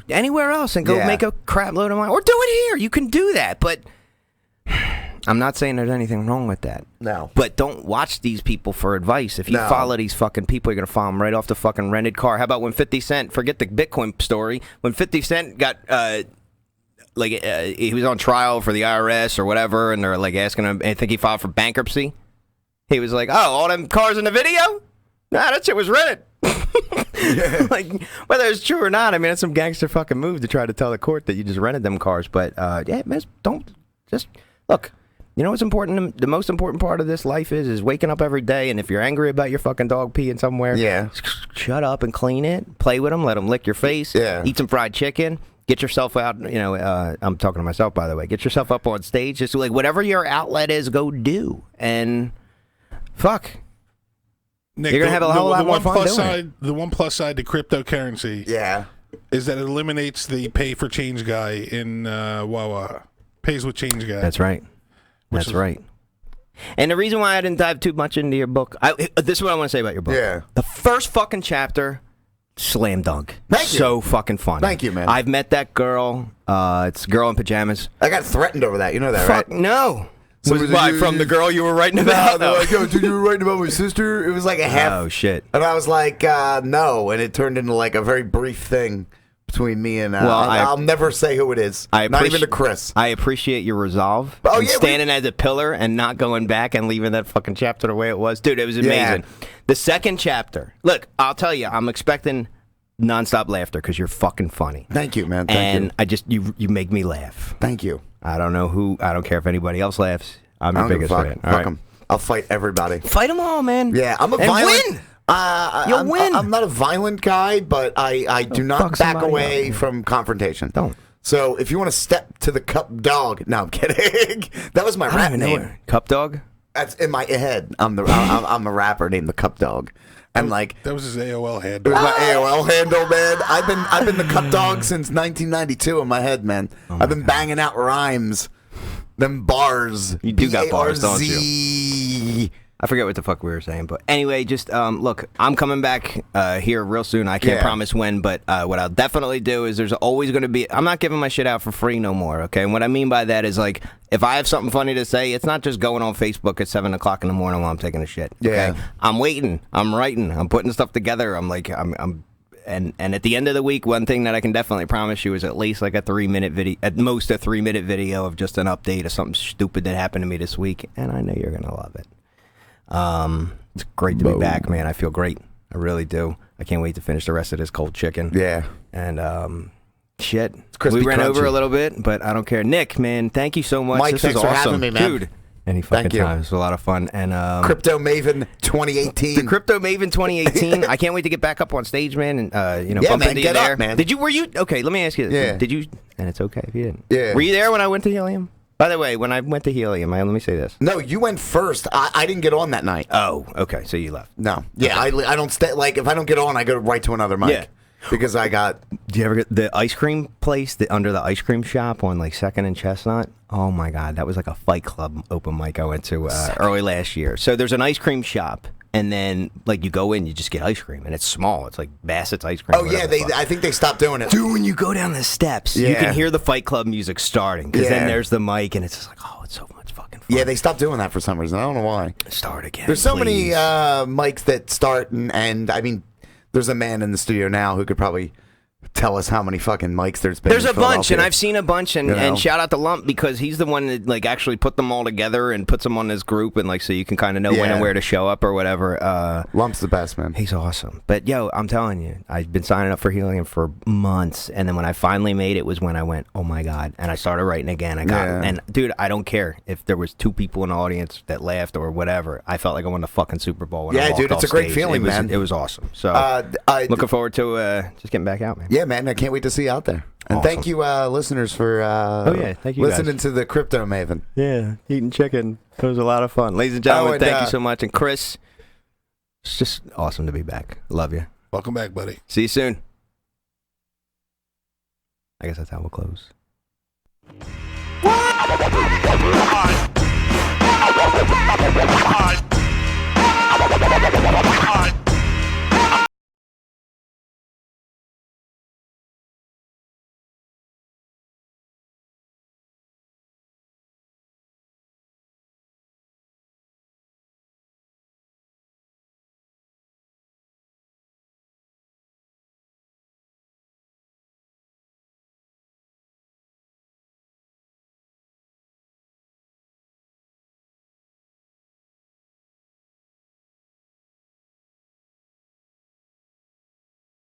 S3: anywhere else and go
S6: Yeah.
S3: make a crap load of money. Or do it here. You can do that. But I'm not saying there's anything wrong with that.
S6: No.
S3: But don't watch these people for advice. If you
S6: No.
S3: follow these fucking people, you're going to follow them right off the fucking rented car. How about when 50 Cent, forget the Bitcoin story, when 50 Cent got, he was on trial for the IRS or whatever, and they're like asking him, I think he filed for bankruptcy. He was like, oh, all them cars in the video? Nah, that shit was rented. Like, whether it's true or not, I mean, it's some gangster fucking move to try to tell the court that you just rented them cars. But, yeah, man, don't, just, look. You know what's important? The most important part of this life is waking up every day, and if you're angry about your fucking dog peeing somewhere,
S6: Yeah.
S3: shut up and clean it. Play with them. Let them lick your face.
S6: Yeah.
S3: Eat some fried chicken. Get yourself out. You know, I'm talking to myself, by the way. Get yourself up on stage. Just like whatever your outlet is, go do. And fuck.
S5: Nick,
S3: You're gonna have a whole lot more fun doing
S5: side, The one plus side to cryptocurrency
S6: Yeah.
S5: is that it eliminates the pay for change guy in Wawa. Pays with change guy.
S3: That's right. That's right. And the reason why I didn't dive too much into your book, this is what I want to say about your book.
S6: Yeah.
S3: The first fucking chapter, slam dunk.
S6: Thank you.
S3: So fucking fun.
S6: Thank you, man.
S3: I've met that girl. It's a girl in pajamas.
S6: I got threatened over that. You know that,
S3: Fuck
S6: right?
S3: no.
S6: So
S3: Was
S6: was
S3: why,
S6: you-
S3: from the girl you were writing
S6: No,
S3: about?
S6: they're like, yo, dude, you were writing about my sister? It was like a half.
S3: Oh, shit.
S6: And I was like, no. And it turned into like a very brief thing between me and
S3: Well,
S6: I'll never say who it is. Not even to Chris.
S3: I appreciate your resolve.
S6: Oh,
S3: and
S6: yeah,
S3: standing as a pillar and not going back and leaving that fucking chapter the way it was. Dude, it was amazing. The second chapter. Look, I'll tell you, I'm expecting nonstop laughter because you're fucking funny.
S6: Thank you, man. Thank you.
S3: I just, you make me laugh.
S6: Thank you.
S3: I don't care if anybody else laughs. I'm
S6: I
S3: your
S6: don't give
S3: biggest
S6: a fuck.
S3: fan.
S6: Fuck
S3: All right.
S6: 'em. I'll fight everybody.
S3: Fight them all, man.
S6: Yeah, I'm a
S3: and
S6: violent.
S3: win. You'll win.
S6: I'm not a violent guy, but I do not
S3: fuck
S6: back
S3: somebody
S6: away
S3: up.
S6: from confrontation.
S3: Don't.
S6: So if you want to step to the cup dog, no, I'm kidding. That was my
S3: I don't
S6: rap
S3: even know
S6: name.
S3: what- Cup Dog?
S6: That's in my head. I'm a rapper named the Cup Dog, and like
S5: That was his AOL
S6: it
S5: handle.
S6: was my AOL handle, man. I've been the Cup Dog since 1992 in my head, man. I've been banging out rhymes, them bars.
S3: You do got bars, don't you?
S6: B-A-R-Z.
S3: I forget what the fuck we were saying, but anyway, just look, I'm coming back here real soon. I can't
S6: Yeah.
S3: promise when, but what I'll definitely do is there's always going to be. I'm not giving my shit out for free no more. Okay, and what I mean by that is like if I have something funny to say, it's not just going on Facebook at 7 o'clock in the morning while I'm taking a shit. Okay?
S6: Yeah.
S3: I'm waiting. I'm writing. I'm putting stuff together. I'm and at the end of the week, one thing that I can definitely promise you is at least like a 3-minute video, at most a 3-minute video of just an update of something stupid that happened to me this week, and I know you're gonna love it. It's great to be back, man. I feel great. I really do. I can't wait to finish the rest of this cold chicken.
S6: Yeah.
S3: And shit.
S6: crispy,
S3: We ran over
S6: crunchy.
S3: a little bit, but I don't care. Nick, man, thank you so much.
S6: Mike,
S3: this
S6: thanks
S3: is
S6: for
S3: awesome.
S6: having me, man.
S3: Dude. Any fucking
S6: Thank you.
S3: time. It was a lot of fun. And
S6: Crypto Maven 2018.
S3: the Crypto Maven 2018. I can't wait to get back up on stage, man, and
S6: Yeah,
S3: bump
S6: man,
S3: into
S6: get
S3: you there.
S6: up, man.
S3: Were you okay? Let me ask you this.
S6: Yeah.
S3: Did you? And it's okay if you didn't.
S6: Yeah.
S3: Were you there when I went to Helium? By the way, when I went to Helium, let me say this.
S6: No, you went first. I didn't get on that night.
S3: Oh, okay. So you left.
S6: No. Yeah, I don't stay. Like, if I don't get on, I go right to another mic.
S3: Yeah.
S6: Because I got.
S3: Do you ever get the ice cream place under the ice cream shop on like 2nd and Chestnut? Oh my God, that was like a Fight Club open mic I went to early last year. So there's an ice cream shop, and then like you go in, you just get ice cream, and it's small. It's like Bassett's ice cream.
S6: Oh, yeah, I think they stopped doing it.
S3: Dude, when you go down the steps, you
S6: Yeah.
S3: can hear the Fight Club music starting, because then
S6: Yeah.
S3: there's the mic, and it's just like, oh, it's so much fucking fun.
S6: Yeah, they stopped doing that for some reason. I don't know why.
S3: Start again.
S6: There's so
S3: please.
S6: many mics that start, and I mean, there's a man in the studio now who could probably tell us how many fucking mics there's been.
S3: There's
S6: in
S3: a bunch, and
S6: Philadelphia.
S3: I've seen a bunch, and,
S6: You know?
S3: and shout out to Lump because he's the one that like actually put them all together and puts them on this group, and like so you can kind of know when
S6: Yeah.
S3: and where to show up or whatever.
S6: Lump's the best, man.
S3: He's awesome. But yo, I'm telling you, I've been signing up for Helium for months, and then when I finally made it was when I went, oh my god, and I started writing again. And dude, I don't care if there was 2 people in the audience that laughed or whatever. I felt like I won the fucking Super Bowl. When I walked
S6: dude, it's
S3: off
S6: a great
S3: stage.
S6: feeling, man.
S3: It was awesome. So looking forward to just getting back out, man.
S6: Yeah, man, I can't wait to see you out there. And
S3: Awesome.
S6: thank you, listeners, for
S3: thank you
S6: listening
S3: guys.
S6: to the Crypto Maven.
S3: Yeah, eating chicken. It was a lot of fun. Ladies and gentlemen,
S6: and,
S3: thank you so much. And Chris, it's just awesome to be back. Love you.
S5: Welcome back, buddy.
S3: See you soon. I guess that's how we'll close.
S4: What?